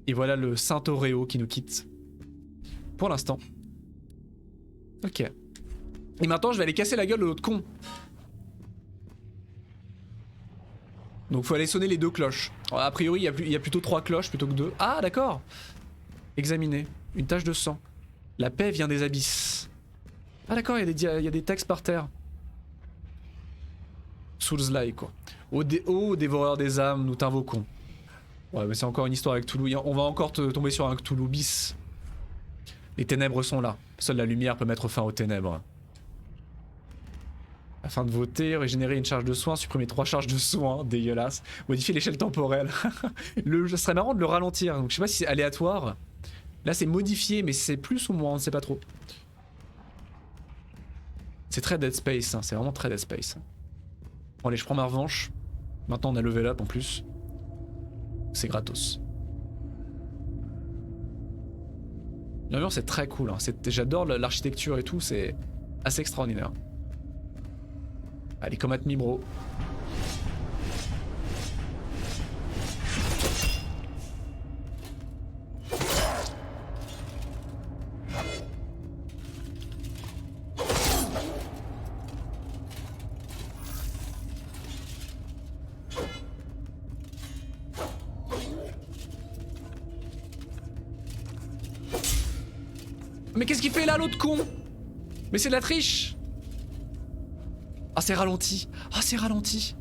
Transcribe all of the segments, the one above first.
Et voilà le Saint Auréo qui nous quitte. Pour l'instant. Ok. Et maintenant je vais aller casser la gueule de l'autre con. Donc faut aller sonner les 2 cloches. Alors, a priori il y a plutôt 3 cloches plutôt que 2. Ah d'accord. Examiner. Une tache de sang. La paix vient des abysses. Ah d'accord, il y a des textes par terre. Souls-like quoi. Ô dévoreur des âmes, nous t'invoquons. Ouais mais c'est encore une histoire avec Cthulhu. On va encore tomber sur un Cthulhu bis. Les ténèbres sont là. Seule la lumière peut mettre fin aux ténèbres. Afin de voter, régénérer une charge de soins, supprimer 3 charges de soins, dégueulasse. Modifier l'échelle temporelle. Ce serait marrant de le ralentir. Donc je sais pas si c'est aléatoire. Là c'est modifié mais c'est plus ou moins, on ne sait pas trop. C'est très Dead Space, hein. C'est vraiment très Dead Space. Bon allez, je prends ma revanche. Maintenant on a level up en plus. C'est gratos. L'ambiance est très cool, hein. J'adore l'architecture et tout, c'est assez extraordinaire. Allez, come at me bro. Mais qu'est-ce qu'il fait là l'autre con? Mais c'est de la triche. Ah c'est ralenti. Ah c'est ralenti.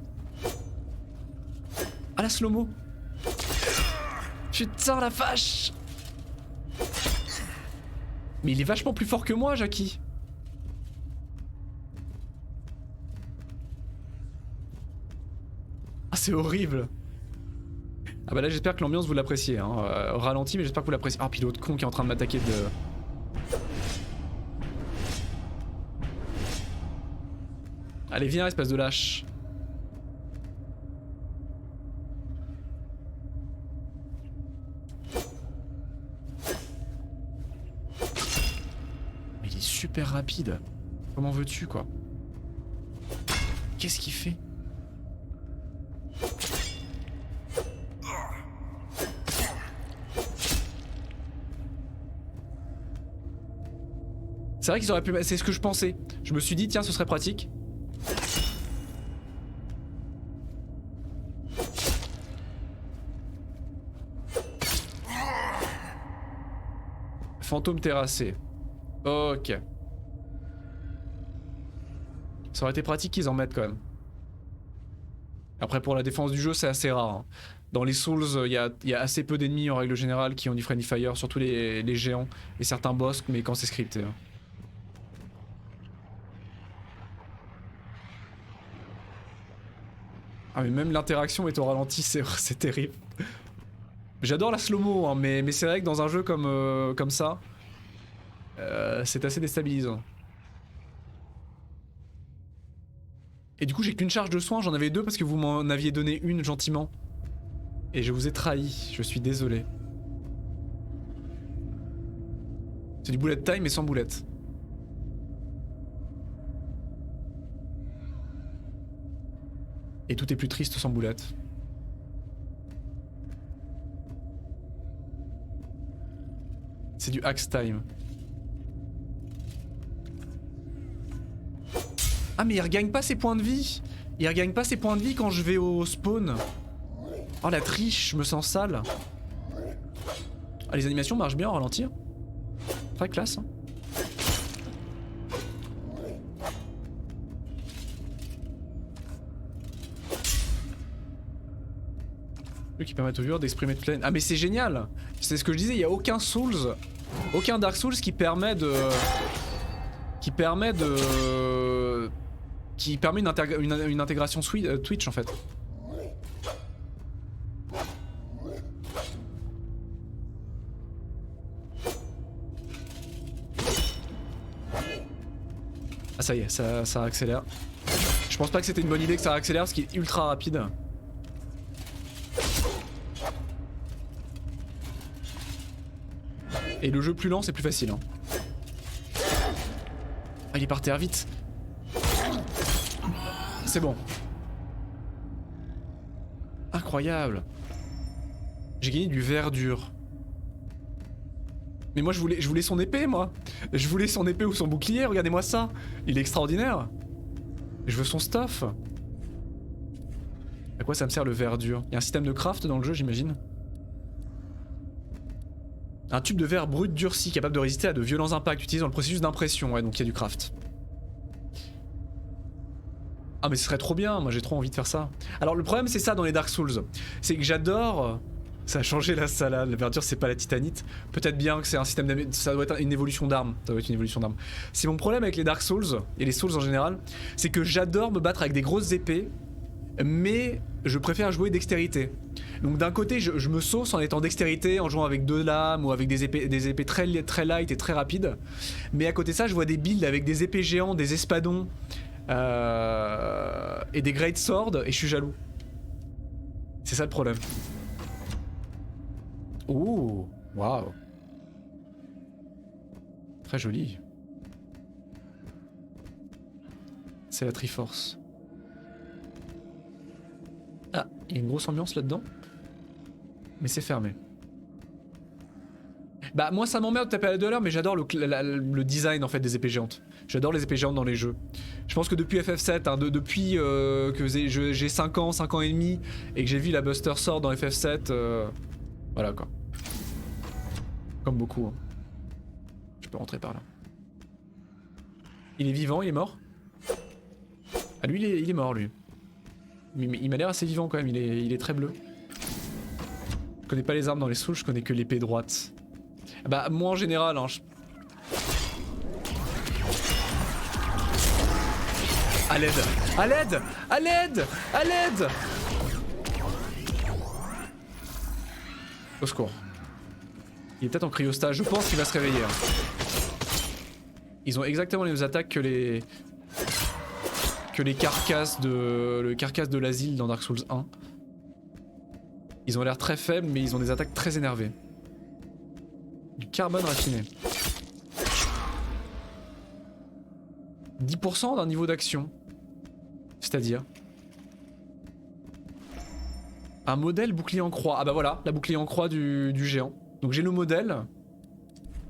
Ah la slow-mo. Putain la vache. Mais il est vachement plus fort que moi Jackie. Ah c'est horrible. Ah bah là j'espère que l'ambiance vous l'appréciez hein. Ralenti mais j'espère que vous l'appréciez. Ah puis l'autre con qui est en train de m'attaquer de... Allez viens espèce de lâche. Mais il est super rapide. Comment veux-tu quoi? Qu'est-ce qu'il fait? C'est vrai qu'ils auraient pu... C'est ce que je pensais. Je me suis dit tiens ce serait pratique. Fantôme terrassé. Ok. Ça aurait été pratique qu'ils en mettent quand même. Après pour la défense du jeu c'est assez rare. Hein. Dans les Souls il y a assez peu d'ennemis en règle générale qui ont du friendly fire, surtout les géants et certains boss mais quand c'est scripté. Hein. Ah mais même l'interaction est au ralenti, c'est terrible. J'adore la slow-mo, hein, mais c'est vrai que dans un jeu comme ça, c'est assez déstabilisant. Et du coup j'ai qu'une charge de soins, j'en avais 2 parce que vous m'en aviez donné une gentiment. Et je vous ai trahi, je suis désolé. C'est du bullet time mais sans boulette. Et tout est plus triste sans boulette. C'est du axe time. Ah mais il regagne pas ses points de vie. Il regagne pas ses points de vie quand je vais au spawn. Oh la triche, je me sens sale. Ah les animations marchent bien en ralenti. Très classe. Hein. Qui permettent aux joueurs d'exprimer toute la haine. Ah mais c'est génial. C'est ce que je disais, il n'y a aucun Souls, aucun Dark Souls qui permet de... Qui permet une intégration Twitch en fait. Ah ça y est, ça accélère. Je pense pas que c'était une bonne idée que ça accélère parce qu'il est ultra rapide. Et le jeu plus lent c'est plus facile hein. Ah il est par terre vite. C'est bon. Incroyable. J'ai gagné du verdure. Mais moi je voulais son épée moi. Je voulais son épée ou son bouclier, regardez-moi ça. Il est extraordinaire. Je veux son stuff. À quoi ça me sert le verre dur? Il y a un système de craft dans le jeu j'imagine. Un tube de verre brut durci capable de résister à de violents impacts utilisé dans le processus d'impression. Ouais donc il y a du craft. Ah mais ce serait trop bien, moi j'ai trop envie de faire ça. Alors le problème c'est ça dans les Dark Souls. C'est que j'adore... Ça a changé la salade, la verdure c'est pas la titanite. Peut-être bien que c'est un système ça doit être une évolution d'armes. Ça doit être une évolution d'armes. C'est mon problème avec les Dark Souls, et les Souls en général, c'est que j'adore me battre avec des grosses épées, mais je préfère jouer dextérité. Donc d'un côté je me sauce en étant dextérité, en jouant avec 2 lames ou avec des épées très light et très rapides. Mais à côté de ça je vois des builds avec des épées géants, des espadons et des great swords et je suis jaloux. C'est ça le problème. Ouh, waouh. Très joli. C'est la Triforce. Ah, il y a une grosse ambiance là-dedans. Mais c'est fermé. Bah moi ça m'emmerde de taper à la douleur mais j'adore le design en fait des épées géantes. J'adore les épées géantes dans les jeux. Je pense que depuis FF7, hein, depuis que j'ai 5 ans et demi et que j'ai vu la Buster Sword dans FF7, voilà quoi. Comme beaucoup. Hein. Je peux rentrer par là. Il est vivant, il est mort? Ah lui il est mort lui. Mais il m'a l'air assez vivant quand même, il est très bleu. Je connais pas les armes dans les Souls, je connais que l'épée droite. Bah moi en général hein, À l'aide! À l'aide! À l'aide! À l'aide! Au secours. Il est peut-être en cryostage, je pense qu'il va se réveiller. Hein. Ils ont exactement les mêmes attaques que les carcasses de l'asile dans Dark Souls 1. Ils ont l'air très faibles mais ils ont des attaques très énervées. Du carbone raffiné. 10% d'un niveau d'action. C'est-à-dire un modèle bouclier en croix. Ah bah voilà, la bouclier en croix du géant. Donc j'ai le modèle,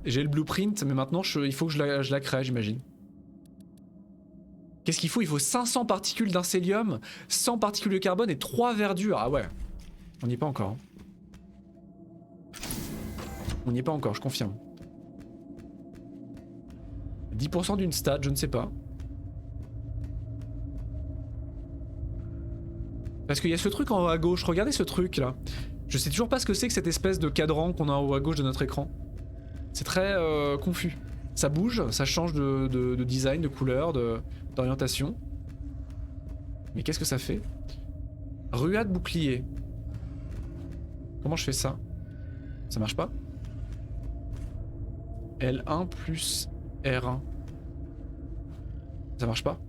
j'ai le blueprint, mais maintenant il faut que je la crée, j'imagine. Qu'est-ce qu'il faut? Il faut 500 particules d'insélium, 100 particules de carbone et 3 verdures. Ah ouais, on n'y est pas encore. On n'y est pas encore, je confirme. 10% d'une stat, je ne sais pas. Parce qu'il y a ce truc en haut à gauche, regardez ce truc là. Je sais toujours pas ce que c'est que cette espèce de cadran qu'on a en haut à gauche de notre écran. C'est très confus. Ça bouge, ça change de design, de couleur, d'orientation. Mais qu'est-ce que ça fait? Ruade bouclier. Comment je fais ça? Ça marche pas? L1 plus R1. Ça marche pas?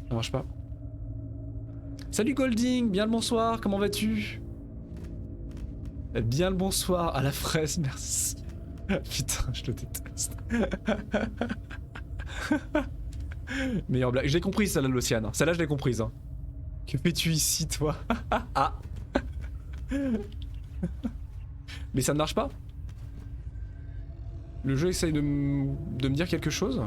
Ça marche pas? Salut Golding, bien le bonsoir, comment vas-tu? Bien le bonsoir, à la fraise, merci. Putain, je le déteste. Meilleure blague. J'ai compris celle-là, l'Océane. Celle-là, je l'ai comprise. Hein. Que fais-tu ici, toi? Ah. Mais ça ne marche pas? Le jeu essaye de me dire quelque chose?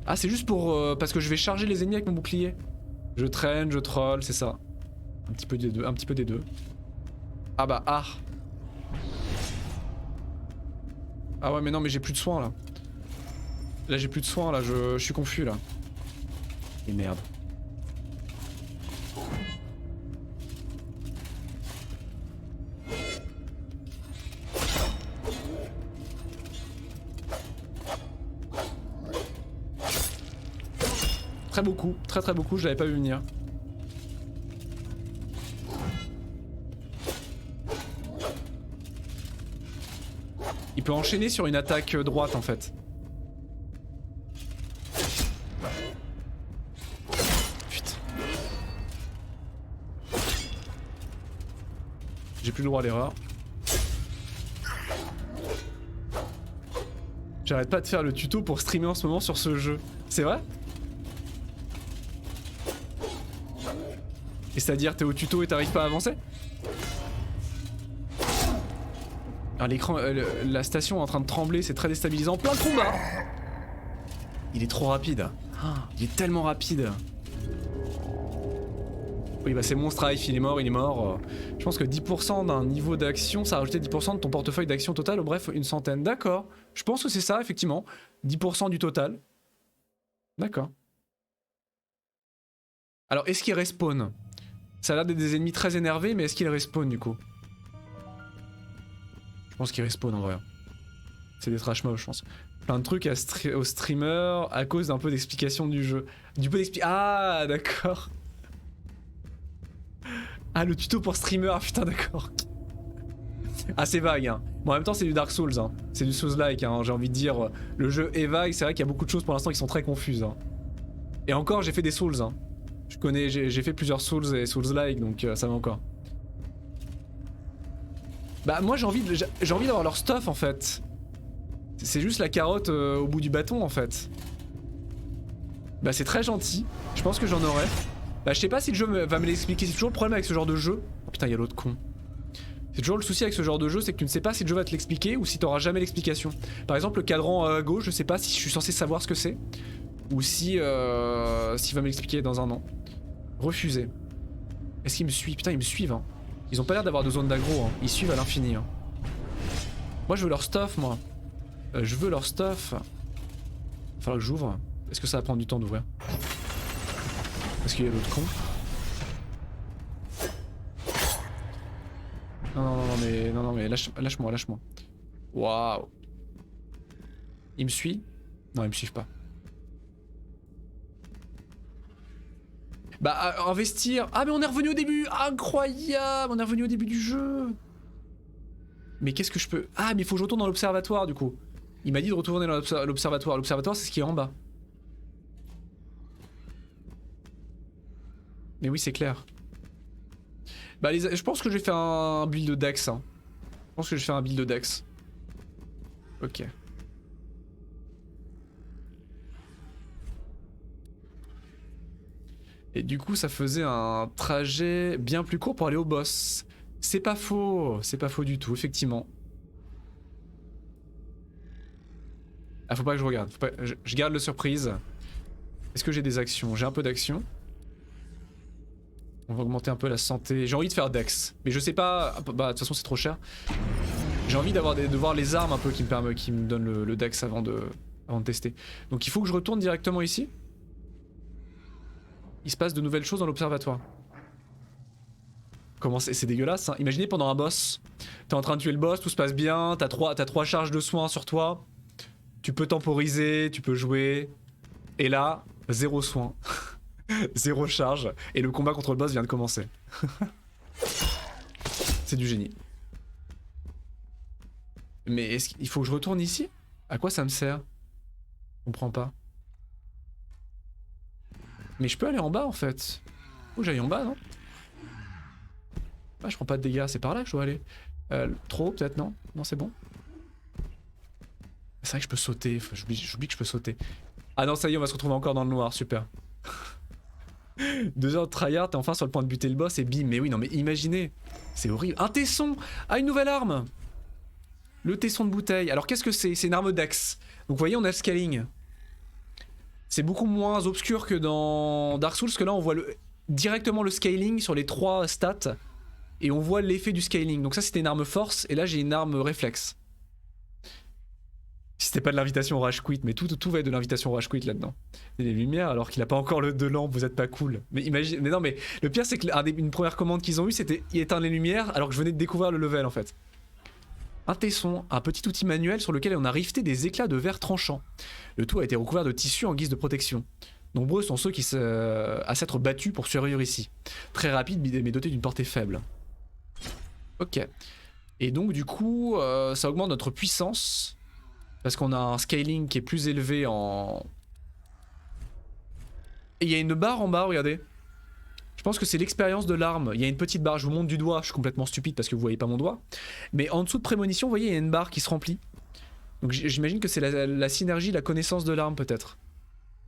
Ah, c'est juste pour... parce que je vais charger les ennemis avec mon bouclier. Je traîne, je troll, c'est ça. Un petit peu des deux. Ah bah, ah. Ah ouais, mais non, mais j'ai plus de soins, là. Là, j'ai plus de soins, là, je suis confus, là. Et merde. Très beaucoup, très beaucoup, je l'avais pas vu venir. Il peut enchaîner sur une attaque droite en fait. Putain. J'ai plus le droit à l'erreur. J'arrête pas de faire le tuto pour streamer en ce moment sur ce jeu. C'est vrai ? Et c'est-à-dire t'es au tuto et t'arrives pas à avancer? Alors l'écran, la station est en train de trembler, c'est très déstabilisant. Plein de combats. Il est trop rapide. Il est tellement rapide. Oui bah c'est Monstre Life, il est mort, il est mort. Je pense que 10% d'un niveau d'action, ça a rajouté 10% de ton portefeuille d'action total, bref, une centaine. D'accord. Je pense que c'est ça, effectivement. 10% du total. D'accord. Alors, est-ce qu'il respawn? Ça a l'air d'être des ennemis très énervés, mais est-ce qu'il respawn du coup? Je pense qu'il respawn en vrai. C'est des trash mobs, je pense. Plein de trucs au streamer à cause d'un peu d'explication du jeu. Du peu d'explication. Ah, d'accord. Ah, le tuto pour streamer, ah, putain, d'accord. Ah, c'est vague, hein. Bon, en même temps, c'est du Dark Souls, hein. C'est du Souls-like, hein. J'ai envie de dire. Le jeu est vague, c'est vrai qu'il y a beaucoup de choses pour l'instant qui sont très confuses, hein. Et encore, j'ai fait des Souls, hein. Je connais, j'ai fait plusieurs Souls et Souls-like, donc ça va encore. Bah, moi, j'ai envie d'avoir leur stuff, en fait. C'est juste la carotte au bout du bâton, en fait. Bah, c'est très gentil. Je pense que j'en aurai. Bah, je sais pas si le jeu va me l'expliquer. C'est toujours le problème avec ce genre de jeu. Oh putain, il y a l'autre con. C'est toujours le souci avec ce genre de jeu, c'est que tu ne sais pas si le jeu va te l'expliquer ou si t'auras jamais l'explication. Par exemple, le cadran à gauche, je sais pas si je suis censé savoir ce que c'est. Ou si s'il va me l'expliquer dans un an. Refusé. Est-ce qu'il me suit? Putain, ils me suivent, hein. Ils ont pas l'air d'avoir de zone d'aggro, hein. Ils suivent à l'infini, hein. Moi, je veux leur stuff, moi. Je veux leur stuff. Il va falloir que j'ouvre. Est-ce que ça va prendre du temps d'ouvrir? Parce qu'il y a l'autre con. Non, mais lâche-moi, lâche-moi. Waouh. Il me suit? Non, ils me suivent pas. Bah, investir. Ah, mais on est revenu au début. Incroyable, on est revenu au début du jeu. Mais qu'est-ce que je peux... Ah, mais il faut que je retourne dans l'observatoire, du coup. Il m'a dit de retourner dans l'observatoire. L'observatoire, c'est ce qui est en bas. Mais oui, c'est clair. Bah, je pense que je vais faire un build de Dex, hein. Je pense que je vais faire un build de Dex. Ok. Et du coup, ça faisait un trajet bien plus court pour aller au boss. C'est pas faux du tout, effectivement. Ah, faut pas que je regarde. Faut pas... je garde le surprise. Est-ce que j'ai des actions? J'ai un peu d'actions. On va augmenter un peu la santé. J'ai envie de faire Dex. Mais je sais pas... Bah, de toute façon, c'est trop cher. J'ai envie de voir les armes un peu qui me donnent le Dex avant de tester. Donc il faut que je retourne directement ici. Il se passe de nouvelles choses dans l'observatoire. Comment c'est dégueulasse, hein. Imaginez pendant un boss, t'es en train de tuer le boss, tout se passe bien, t'as 3 charges de soins sur toi. Tu peux temporiser, tu peux jouer. Et là, 0 soin. 0 charge. Et le combat contre le boss vient de commencer. C'est du génie. Mais est-ce qu'il faut que je retourne ici? À quoi ça me sert? Je comprends pas. Mais je peux aller en bas en fait. Faut que j'aille en bas, non? Ah, je prends pas de dégâts, c'est par là que je dois aller. Trop haut peut-être, non? Non, c'est bon. C'est vrai que je peux sauter, j'oublie que je peux sauter. Ah non, ça y est, on va se retrouver encore dans le noir, super. 2 heures de tryhard, t'es enfin sur le point de buter le boss et bim. Mais oui, non mais imaginez, c'est horrible. Un tesson! Ah, une nouvelle arme! Le tesson de bouteille. Alors qu'est-ce que c'est? C'est une arme Dex. Donc vous voyez, on a le scaling. C'est beaucoup moins obscur que dans Dark Souls, parce que là on voit directement le scaling sur les 3 stats. Et on voit l'effet du scaling. Donc ça c'était une arme force, et là j'ai une arme réflexe. Si c'était pas de l'invitation Rage Quit, mais tout va être de l'invitation Rage Quit là-dedans. Et les lumières alors qu'il a pas encore de lampe, vous êtes pas cool. Mais imagine, mais non mais le pire c'est que une première commande qu'ils ont eue c'était éteindre les lumières alors que je venais de découvrir le level en fait. Un tesson, un petit outil manuel sur lequel on a rifté des éclats de verre tranchants. Le tout a été recouvert de tissu en guise de protection. Nombreux sont ceux à s'être battus pour survivre ici. Très rapide mais doté d'une portée faible. Ok. Et donc du coup, ça augmente notre puissance. Parce qu'on a un scaling qui est plus élevé en... Et il y a une barre en bas, regardez. Je pense que c'est l'expérience de l'arme. Il y a une petite barre, je vous montre du doigt, je suis complètement stupide parce que vous voyez pas mon doigt. Mais en dessous de prémonition, vous voyez, il y a une barre qui se remplit. Donc j'imagine que c'est la synergie, la connaissance de l'arme peut-être.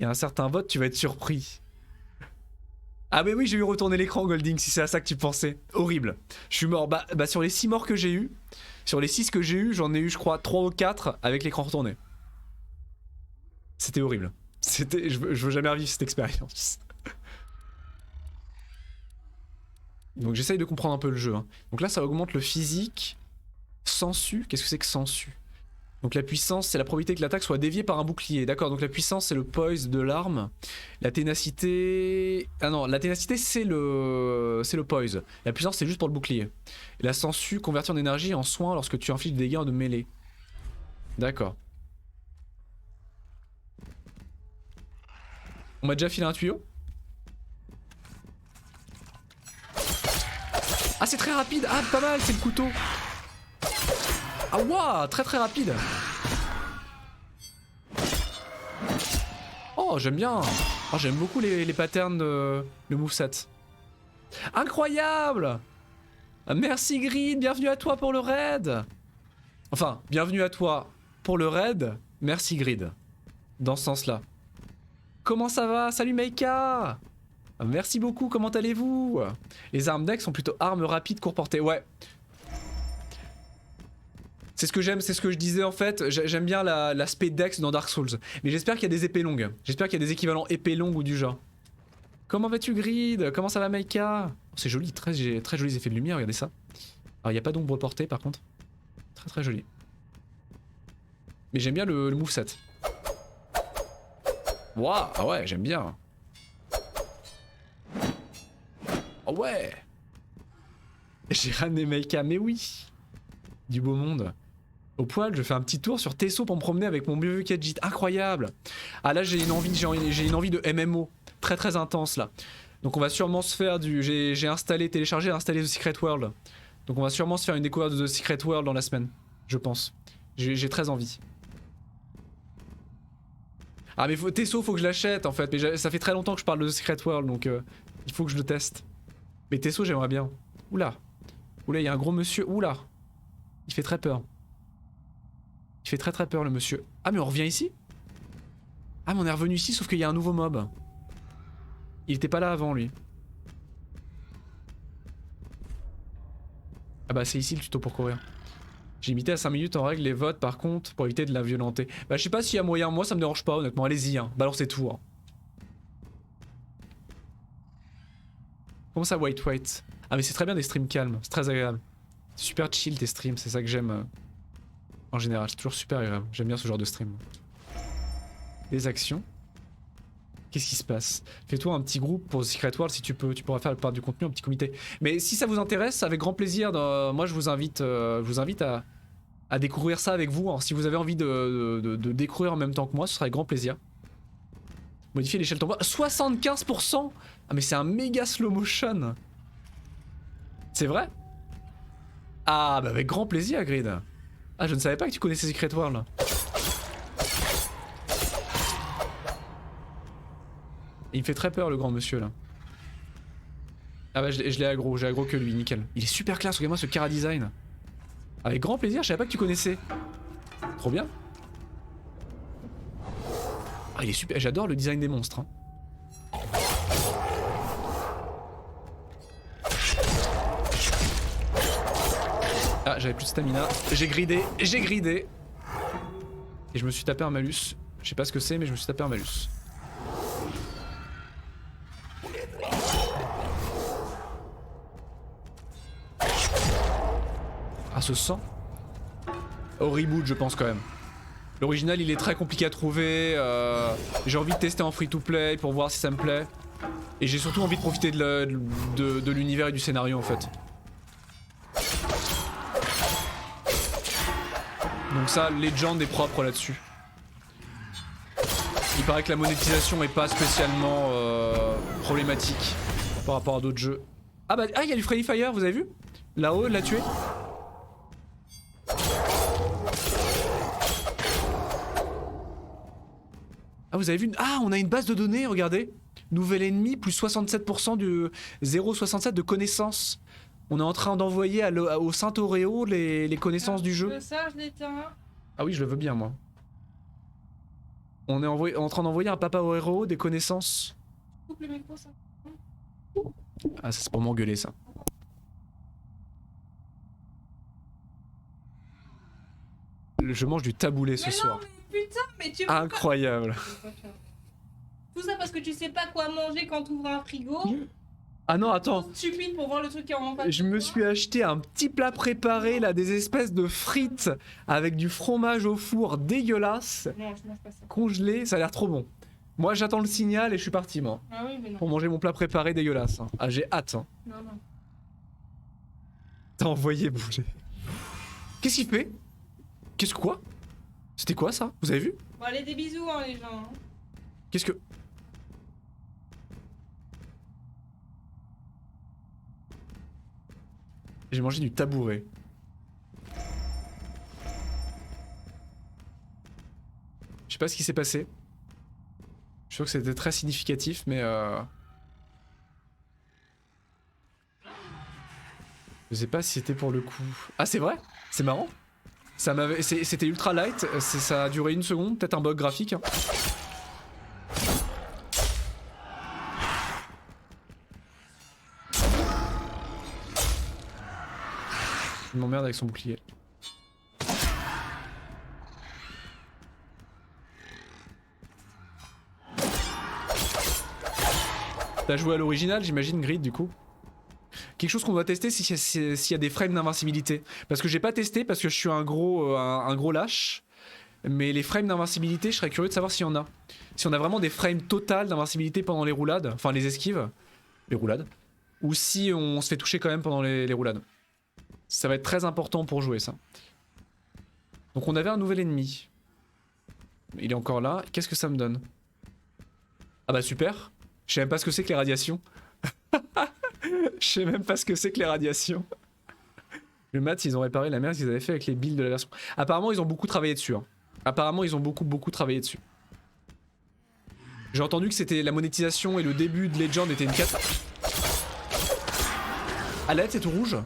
Il y a un certain vote, tu vas être surpris. Ah mais oui, j'ai eu retourner l'écran, Golding, si c'est à ça que tu pensais. Horrible. Je suis mort. Bah sur les 6 morts que j'ai eu, sur les 6 que j'ai eu, j'en ai eu je crois 3 ou 4 avec l'écran retourné. C'était horrible. Je veux jamais revivre cette expérience. Donc j'essaye de comprendre un peu le jeu. Hein. Donc là ça augmente le physique. Sensu, qu'est-ce que c'est que sensu? Donc la puissance, c'est la probabilité que l'attaque soit déviée par un bouclier. D'accord, donc la puissance, c'est le poise de l'arme. La ténacité... Ah non, la ténacité, c'est le poise. La puissance, c'est juste pour le bouclier. Et la sensu convertit en énergie en soin lorsque tu infliges des dégâts de mêlée. D'accord. On m'a déjà filé un tuyau? Ah, c'est très rapide. Ah, pas mal, c'est le couteau. Ah, waouh, très très rapide. Oh, j'aime bien. Oh, j'aime beaucoup les patterns de le moveset. Incroyable. Merci Grid, bienvenue à toi pour le raid. Enfin, bienvenue à toi pour le raid. Merci Grid. Dans ce sens-là. Comment ça va? Salut Meika. Merci beaucoup, comment allez-vous? Les armes dex sont plutôt armes rapides, court portée. Ouais. C'est ce que j'aime, c'est ce que je disais en fait. J'aime bien l'aspect dex dans Dark Souls. Mais j'espère qu'il y a des épées longues. J'espère qu'il y a des équivalents épées longues ou du genre. Comment vas-tu Grid? Comment ça va Meika? C'est joli, très jolis effets de lumière, regardez ça. Alors il n'y a pas d'ombre portée par contre. Très très joli. Mais j'aime bien le moveset. Waouh, ah ouais, j'aime bien. Oh ouais. J'ai ramené Meika, mais oui. Du beau monde. Au poil, je fais un petit tour sur Tesso pour me promener avec mon vieux Kajit. Incroyable. Ah là j'ai une envie de MMO. Très très intense là. Donc on va sûrement se faire du... J'ai téléchargé et installé The Secret World. Donc on va sûrement se faire une découverte de The Secret World dans la semaine. Je pense. J'ai très envie. Ah mais Tesso faut que je l'achète en fait. Mais ça fait très longtemps que je parle de The Secret World donc il faut que je le teste. Mais Tesso j'aimerais bien. Oula. Oula il y a un gros monsieur. Oula. Il fait très peur. Il fait très très peur le monsieur. Ah mais on revient ici? Ah mais on est revenu ici sauf qu'il y a un nouveau mob. Il était pas là avant lui. Ah bah c'est ici le tuto pour courir. J'ai limité à 5 minutes en règle les votes par contre pour éviter de la violenter. Bah je sais pas s'il y a moyen, moi ça me dérange pas honnêtement, allez-y hein, balancez tout hein. Comment ça wait? Ah mais c'est très bien des streams calmes, c'est très agréable. C'est super chill tes streams, c'est ça que j'aime en général, c'est toujours super agréable, j'aime bien ce genre de stream. Des actions. Qu'est-ce qui se passe? Fais-toi un petit groupe pour The Secret World si tu peux, tu pourras faire part du contenu, un petit comité. Mais si ça vous intéresse, avec grand plaisir, moi je vous invite à découvrir ça avec vous. Alors, si vous avez envie de découvrir en même temps que moi, ce sera avec grand plaisir. Modifier l'échelle tombeau. 75%. Ah mais c'est un méga slow motion. C'est vrai? Ah bah avec grand plaisir Grid. Ah je ne savais pas que tu connaissais Secret World. Il me fait très peur le grand monsieur là. Ah bah je l'ai aggro, j'ai aggro que lui, nickel. Il est super classe, regarde-moi ce Kara design. Avec grand plaisir, je savais pas que tu connaissais. Trop bien. Ah il est super, j'adore le design des monstres. Hein. Ah j'avais plus de stamina, j'ai gridé. Et je me suis tapé un malus. Je sais pas ce que c'est mais je me suis tapé un malus. Ah ce sang. Au reboot je pense quand même. L'original il est très compliqué à trouver, j'ai envie de tester en free to play pour voir si ça me plaît. Et j'ai surtout envie de profiter de l'univers et du scénario en fait. Donc ça, Legend est propre là-dessus. Il paraît que la monétisation est pas spécialement problématique par rapport à d'autres jeux. Ah bah il y a du Friendly Fire, vous avez vu? Là-haut, l'a tué. Ah vous avez vu? Ah on a une base de données, regardez. Nouvel ennemi, plus 67% du 0,67 de connaissances. On est en train d'envoyer au Saint Auréo les connaissances du jeu. Ça, je l'éteins. Ah oui je le veux bien moi. On est en train d'envoyer à Papa Auréo des connaissances. Coupe le micro, ça. Ah, ça c'est pour m'engueuler ça. Je mange du taboulé ce soir. Mais putain, mais tu... Incroyable. Tout ça parce que tu sais pas quoi manger quand tu ouvres un frigo. Ah non, attends. Stupide pour voir le truc qui en pas. Je me suis acheté un petit plat préparé là, des espèces de frites avec du fromage au four dégueulasse, Non, je mange pas ça. congelé, ça a l'air trop bon. Moi j'attends le signal et je suis parti moi. Ah oui, mais non. Pour manger mon plat préparé dégueulasse. Ah j'ai hâte. Non, non. T'as envoyé bouger. Qu'est-ce qu'il fait? Qu'est-ce que quoi? C'était quoi ça? Vous avez vu? Bon, allez, des bisous, hein, les gens. Hein. Qu'est-ce que... J'ai mangé du tabouret. Je sais pas ce qui s'est passé. Je suis sûr que c'était très significatif, mais je sais pas si c'était pour le coup. Ah c'est vrai? C'est marrant. Ça m'avait, c'était ultra light. Ça a duré 1 seconde, peut-être un bug graphique. Hein. Il m'emmerde avec son bouclier. T'as joué à l'original, j'imagine, Grid, du coup. Quelque chose qu'on doit tester, c'est s'il y a des frames d'invincibilité. Parce que j'ai pas testé, parce que je suis un gros lâche. Mais les frames d'invincibilité, je serais curieux de savoir s'il y en a. Si on a vraiment des frames totales d'invincibilité pendant les roulades, enfin les esquives, les roulades. Ou si on se fait toucher quand même pendant les roulades. Ça va être très important pour jouer, ça. Donc on avait un nouvel ennemi. Il est encore là. Qu'est-ce que ça me donne? Ah bah super. Je sais même pas ce que c'est que les radiations. Je sais même pas ce que c'est que les radiations. Le maths, ils ont réparé la merde qu'ils avaient fait avec les builds de la version. Apparemment, ils ont beaucoup travaillé dessus. Hein. Apparemment, ils ont beaucoup travaillé dessus. J'ai entendu que c'était la monétisation et le début de Legend était une cata. Ah là, c'est tout rouge.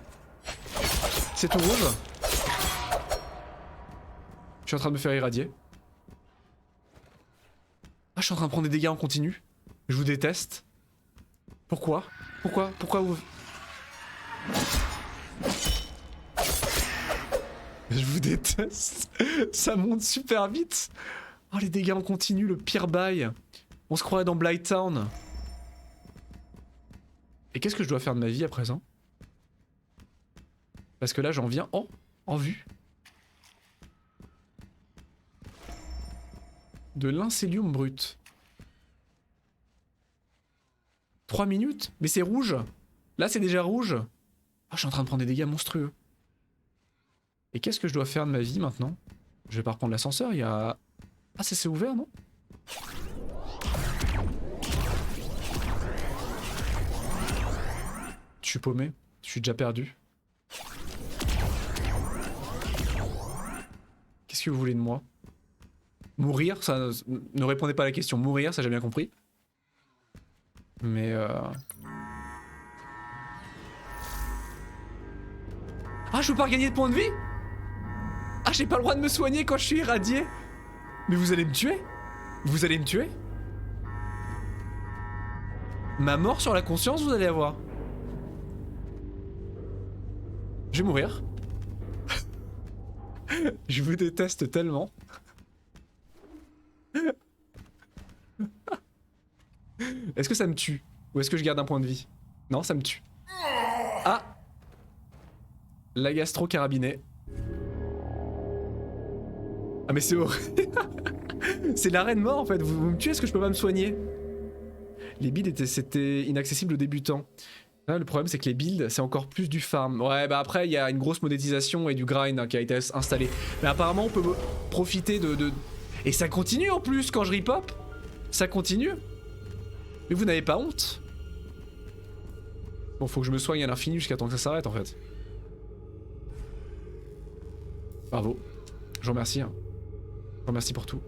C'est tout rouge. Je suis en train de me faire irradier. Ah, je suis en train de prendre des dégâts en continu. Je vous déteste. Pourquoi? Pourquoi vous... Je vous déteste. Ça monte super vite. Oh, les dégâts en continu, le pire bail. On se croirait dans Blighttown. Et qu'est-ce que je dois faire de ma vie à présent? Parce que là, j'en viens... Oh, en vue. De l'incellium brut. 3 minutes? Mais c'est rouge. Là, c'est déjà rouge. Oh, je suis en train de prendre des dégâts monstrueux. Et qu'est-ce que je dois faire de ma vie maintenant? Je vais pas reprendre l'ascenseur, il y a... Ah, c'est ouvert, non? Je suis paumé. Je suis déjà perdu. Qu'est-ce que vous voulez de moi? Mourir, ça... Ne répondez pas à la question. Mourir, ça j'ai bien compris. Mais Ah, je peux pas regagner de points de vie? Ah, j'ai pas le droit de me soigner quand je suis irradié? Mais vous allez me tuer? Vous allez me tuer? Ma mort sur la conscience, vous allez avoir. Je vais mourir. Je vous déteste tellement. Est-ce que ça me tue? Ou est-ce que je garde un point de vie? Non, ça me tue. Ah! La gastro carabinée. Ah mais c'est horrible. C'est l'arène mort en fait, vous me tuez, est-ce que je peux pas me soigner? Les builds c'était inaccessible aux débutants. Ah, le problème c'est que les builds c'est encore plus du farm. Ouais bah après il y a une grosse monétisation et du grind hein, qui a été installé. Mais apparemment on peut profiter de... Et ça continue en plus quand je repop. Ça continue. Mais vous n'avez pas honte? Bon faut que je me soigne à l'infini jusqu'à temps que ça s'arrête en fait. Bravo. Je vous remercie. Hein. Je vous remercie pour tout.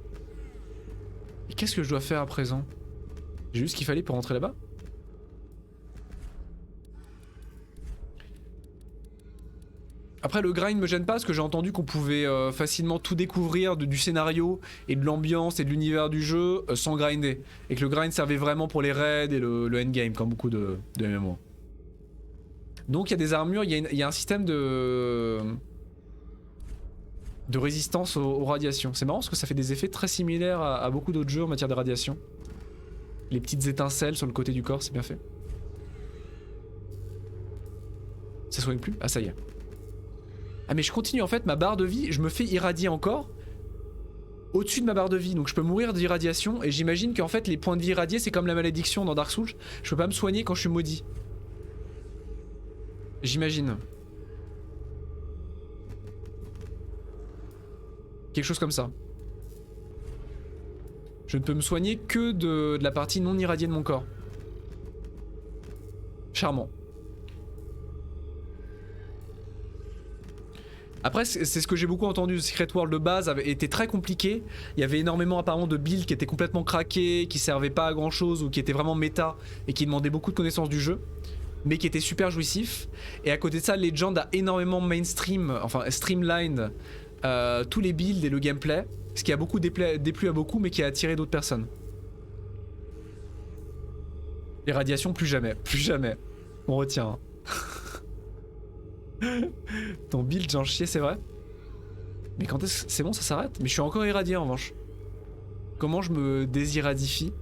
Et qu'est-ce que je dois faire à présent? J'ai juste ce qu'il fallait pour rentrer là-bas? Après le grind me gêne pas parce que j'ai entendu qu'on pouvait facilement tout découvrir du scénario et de l'ambiance et de l'univers du jeu sans grinder. Et que le grind servait vraiment pour les raids et le endgame comme beaucoup de MMO. Donc il y a des armures, il y a un système de résistance aux radiations. C'est marrant parce que ça fait des effets très similaires à beaucoup d'autres jeux en matière de radiation. Les petites étincelles sur le côté du corps, c'est bien fait. Ça soigne plus? Ah ça y est. Ah mais je continue en fait, ma barre de vie, je me fais irradier encore au-dessus de ma barre de vie, donc je peux mourir d'irradiation et j'imagine qu'en fait les points de vie irradiés c'est comme la malédiction dans Dark Souls, je peux pas me soigner quand je suis maudit. J'imagine. Quelque chose comme ça. Je ne peux me soigner que de la partie non irradiée de mon corps. Charmant. Après, c'est ce que j'ai beaucoup entendu. Secret World de base était très compliqué. Il y avait énormément apparemment de builds qui étaient complètement craqués, qui servaient pas à grand chose ou qui étaient vraiment méta et qui demandaient beaucoup de connaissances du jeu, mais qui étaient super jouissifs. Et à côté de ça, Legend a énormément mainstream, enfin streamlined tous les builds et le gameplay, ce qui a beaucoup déplu à beaucoup, mais qui a attiré d'autres personnes. Les radiations, plus jamais, plus jamais. On retient. Hein. Ton build, j'en chier, c'est vrai. Mais quand est-ce que c'est bon, ça s'arrête? Mais je suis encore irradié en revanche. Comment je me désirradifie?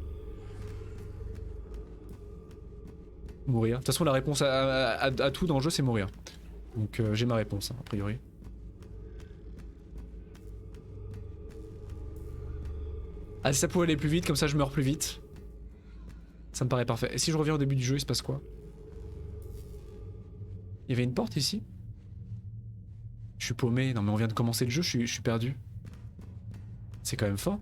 Mourir. De toute façon, la réponse à tout dans le jeu, c'est mourir. Donc j'ai ma réponse, hein, a priori. Ah, si ça pouvait aller plus vite, comme ça je meurs plus vite. Ça me paraît parfait. Et si je reviens au début du jeu, il se passe quoi? Il y avait une porte ici? Je suis paumé. Non mais on vient de commencer le jeu, je suis perdu. C'est quand même fort.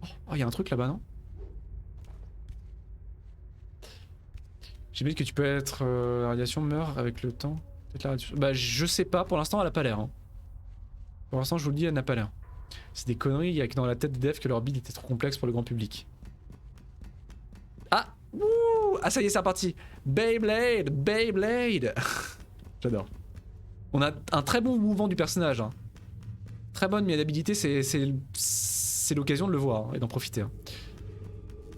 Oh, il y a un truc là-bas, non? J'imagine que tu peux être... la radiation meurt avec le temps. Peut-être la radiation... Bah je sais pas, pour l'instant elle a pas l'air. Hein. Pour l'instant je vous le dis, elle n'a pas l'air. C'est des conneries, il y a que dans la tête des devs que leur build était trop complexe pour le grand public. Ah! Ouh! Ah ça y est, c'est reparti. Beyblade! Beyblade! J'adore. On a un très bon mouvement du personnage. Hein. Très bonne maniabilité, c'est l'occasion de le voir hein, et d'en profiter. Hein.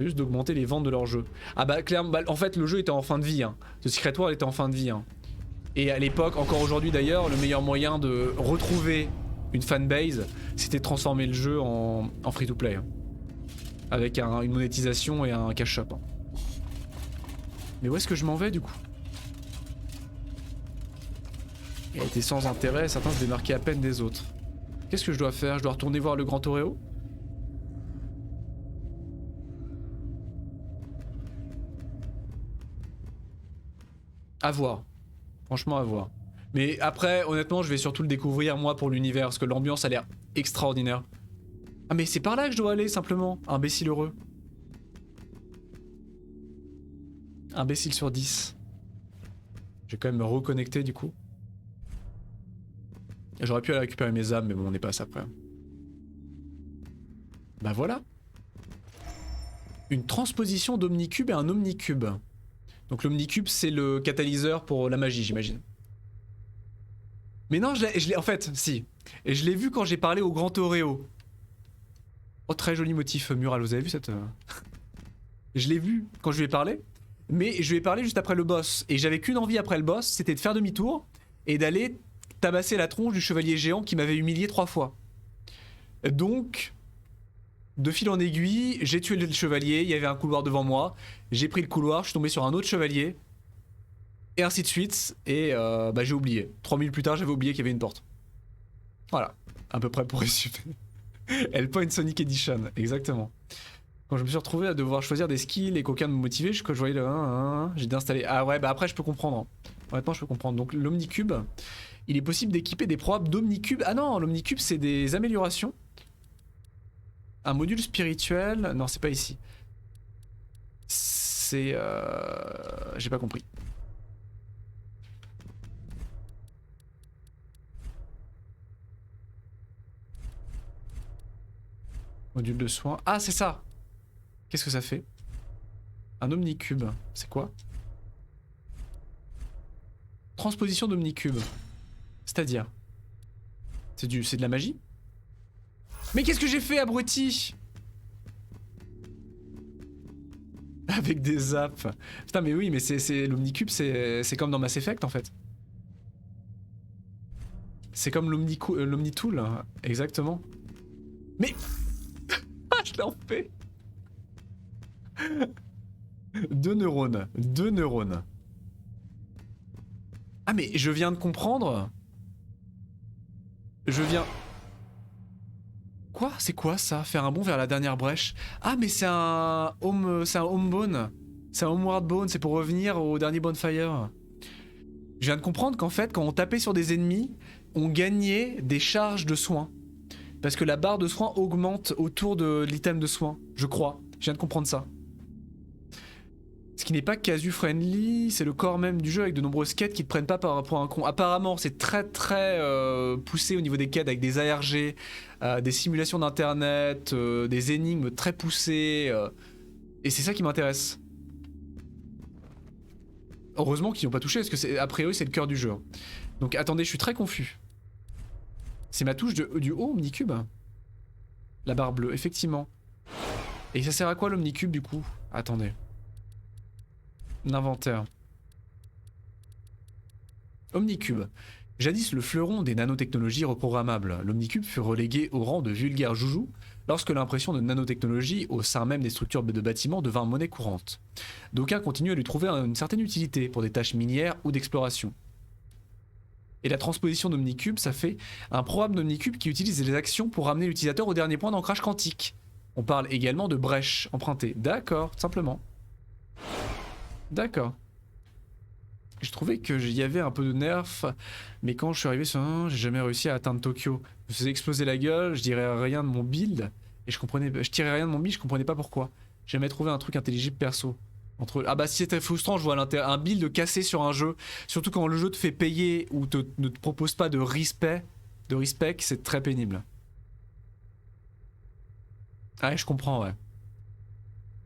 Juste d'augmenter les ventes de leur jeu. Ah bah clairement, bah, en fait le jeu était en fin de vie. Hein. The Secret World était en fin de vie. Hein. Et à l'époque, encore aujourd'hui d'ailleurs, le meilleur moyen de retrouver une fanbase, c'était de transformer le jeu en free-to-play. Hein. Avec une monétisation et un cash shop. Hein. Mais où est-ce que je m'en vais du coup? Il a été sans intérêt, certains se démarquaient à peine des autres. Qu'est-ce que je dois faire? Je dois retourner voir le grand Toreo? À voir. Franchement à voir. Mais après, honnêtement, je vais surtout le découvrir moi pour l'univers, parce que l'ambiance a l'air extraordinaire. Ah mais c'est par là que je dois aller simplement, imbécile heureux. Imbécile sur 10. Je vais quand même me reconnecter du coup. J'aurais pu aller récupérer mes âmes, mais bon, on est pas à ça après. Bah voilà. Une transposition d'Omnicube et un Omnicube. Donc l'Omnicube, c'est le catalyseur pour la magie, j'imagine. Mais non, je l'ai, en fait, si. Et je l'ai vu quand j'ai parlé au grand Oreo. Oh, très joli motif mural, vous avez vu cette... Je l'ai vu quand je lui ai parlé. Mais je lui ai parlé juste après le boss. Et j'avais qu'une envie après le boss, c'était de faire demi-tour et d'aller tabasser la tronche du chevalier géant qui m'avait humilié 3 fois. Donc, de fil en aiguille, j'ai tué le chevalier, il y avait un couloir devant moi, j'ai pris le couloir, je suis tombé sur un autre chevalier, et ainsi de suite, et bah j'ai oublié. 3 minutes plus tard, j'avais oublié qu'il y avait une porte. Voilà, à peu près pour résumer. Hellpoint Sonic Edition, exactement. Quand je me suis retrouvé à devoir choisir des skills et qu'aucun ne me motivait, que je voyais le 1, j'ai déinstallé. Ah ouais, bah après je peux comprendre. Hein. Honnêtement, je peux comprendre. Donc l'Omnicube, il est possible d'équiper des probes d'Omnicube. Ah non, l'Omnicube c'est des améliorations. Un module spirituel. Non, c'est pas ici. C'est... J'ai pas compris. Module de soins. Ah, c'est ça. Qu'est-ce que ça fait? Un Omnicube. C'est quoi? Transposition d'Omnicube. C'est-à-dire? C'est de la magie? Mais qu'est-ce que j'ai fait, abruti? Avec des zaps. Putain, mais oui, mais c'est l'Omnicube, c'est comme dans Mass Effect en fait. C'est comme l'Omnitool, hein, exactement. Mais. Je l'ai en fait. 2 neurones. 2 neurones. Ah, mais je viens de comprendre. Je viens. Quoi? C'est quoi ça? Faire un bond vers la dernière brèche. Ah, mais c'est un home. C'est un home bone. C'est un homeward bone. C'est pour revenir au dernier bonfire. Je viens de comprendre qu'en fait, quand on tapait sur des ennemis, on gagnait des charges de soins. Parce que la barre de soins augmente autour de l'item de soins. Je crois. Je viens de comprendre ça. Ce qui n'est pas casu-friendly, c'est le corps même du jeu avec de nombreuses quêtes qui te prennent pas pour un con. Apparemment, c'est très poussé au niveau des quêtes avec des ARG, des simulations d'internet, des énigmes très poussées. Et c'est ça qui m'intéresse. Heureusement qu'ils n'ont pas touché parce que a priori c'est le cœur du jeu. Donc attendez, je suis très confus. C'est ma touche du haut Omnicube. La barre bleue, effectivement. Et ça sert à quoi l'Omnicube du coup? Attendez. L'inventaire. Omnicube. Jadis le fleuron des nanotechnologies reprogrammables, l'Omnicube fut relégué au rang de vulgaire joujou lorsque l'impression de nanotechnologie au sein même des structures de bâtiments devint monnaie courante. D'aucuns continuent à lui trouver une certaine utilité pour des tâches minières ou d'exploration. Et la transposition d'Omnicube, ça fait un programme d'Omnicube qui utilise les actions pour ramener l'utilisateur au dernier point d'ancrage quantique. On parle également de brèche empruntée. D'accord, simplement. D'accord. Je trouvais qu'il y avait un peu de nerf, mais quand je suis arrivé sur un, j'ai jamais réussi à atteindre Tokyo. Je me faisais exploser la gueule, je dirais rien de mon build, et je tirais rien de mon build, je comprenais pas pourquoi. J'ai jamais trouvé un truc intelligible perso. Ah bah si c'était frustrant, je vois un build cassé sur un jeu, surtout quand le jeu te fait payer ou ne te propose pas de respect, c'est très pénible. Ouais, je comprends, ouais.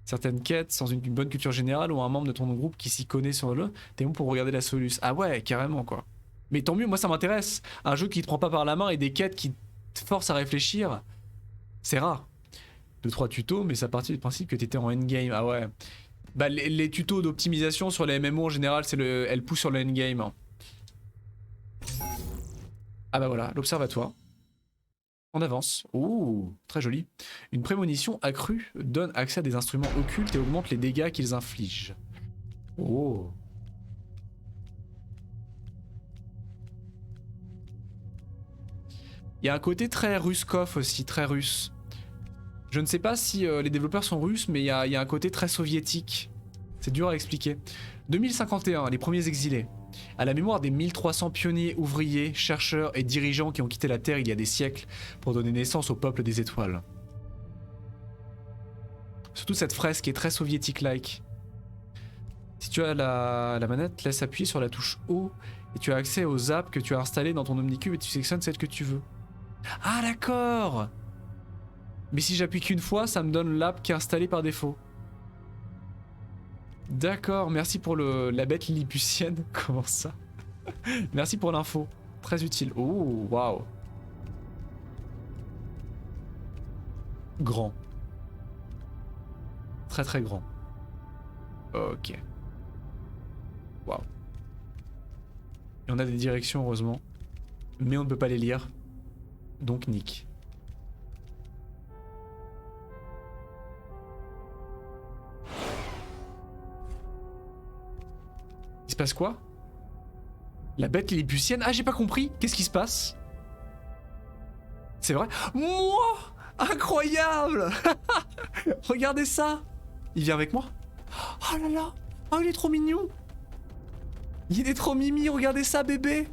Certaines quêtes, sans une bonne culture générale ou un membre de ton groupe qui s'y connaît sur le, t'es bon pour regarder la soluce. Ah ouais, carrément quoi. Mais tant mieux, moi ça m'intéresse. Un jeu qui te prend pas par la main et des quêtes qui te forcent à réfléchir, c'est rare. 2-3 tutos, mais ça partit du principe que t'étais en endgame. Ah ouais. Bah les tutos d'optimisation sur les MMO en général, elles poussent sur le endgame. Hein. Ah bah voilà, l'observatoire. On avance. Ouh, très joli. Une prémonition accrue donne accès à des instruments occultes et augmente les dégâts qu'ils infligent. Oh. Il y a un côté très Ruskov aussi, très russe. Je ne sais pas si les développeurs sont russes, mais il y a un côté très soviétique. C'est dur à expliquer. 2051, les premiers exilés. À la mémoire des 1300 pionniers, ouvriers, chercheurs et dirigeants qui ont quitté la Terre il y a des siècles pour donner naissance au peuple des étoiles. Surtout cette fresque est très soviétique-like. Si tu as la manette, laisse appuyer sur la touche O et tu as accès aux apps que tu as installées dans ton Omnicube et tu sélectionnes celle que tu veux. Ah d'accord! Mais si j'appuie qu'une fois, ça me donne l'app qui est installée par défaut. D'accord, merci pour la bête lilliputienne. Comment ça? Merci pour l'info. Très utile. Oh, waouh. Grand. Très très grand. Ok. Waouh. Et on a des directions heureusement. Mais on ne peut pas les lire. Donc nick. Il se passe quoi? La bête lilliputienne? Ah j'ai pas compris. Qu'est-ce qui se passe? C'est vrai? Moi? Incroyable. Regardez ça. Il vient avec moi? Oh là là. Oh il est trop mignon. Il est trop mimi. Regardez ça bébé.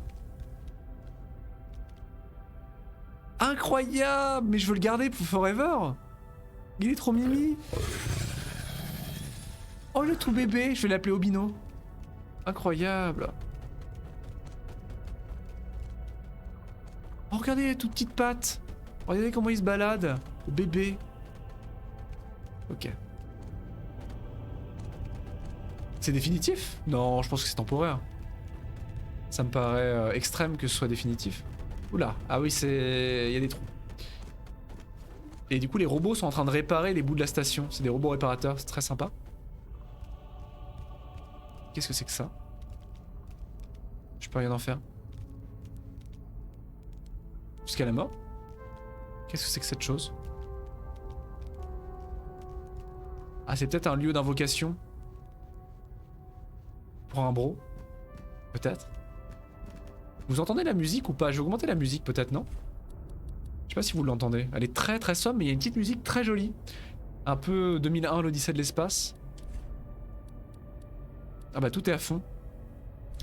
Incroyable. Mais je veux le garder pour forever. Il est trop mimi. Oh le tout bébé. Je vais l'appeler Obino. Incroyable. Oh, regardez les toutes petites pattes. Regardez comment il se balade. Le bébé. Ok. C'est définitif? Non, je pense que c'est temporaire. Ça me paraît extrême que ce soit définitif. Oula. Ah oui, c'est... Il y a des trous. Et du coup, les robots sont en train de réparer les bouts de la station. C'est des robots réparateurs, c'est très sympa. Qu'est-ce que c'est que ça? Je peux rien en faire. Jusqu'à la mort? Qu'est-ce que c'est que cette chose? Ah, c'est peut-être un lieu d'invocation? Pour un bro? Peut-être? Vous entendez la musique ou pas? Je vais augmenter la musique peut-être, non? Je sais pas si vous l'entendez. Elle est très très somme, mais il y a une petite musique très jolie. Un peu 2001, l'Odyssée de l'espace. Ah bah tout est à fond.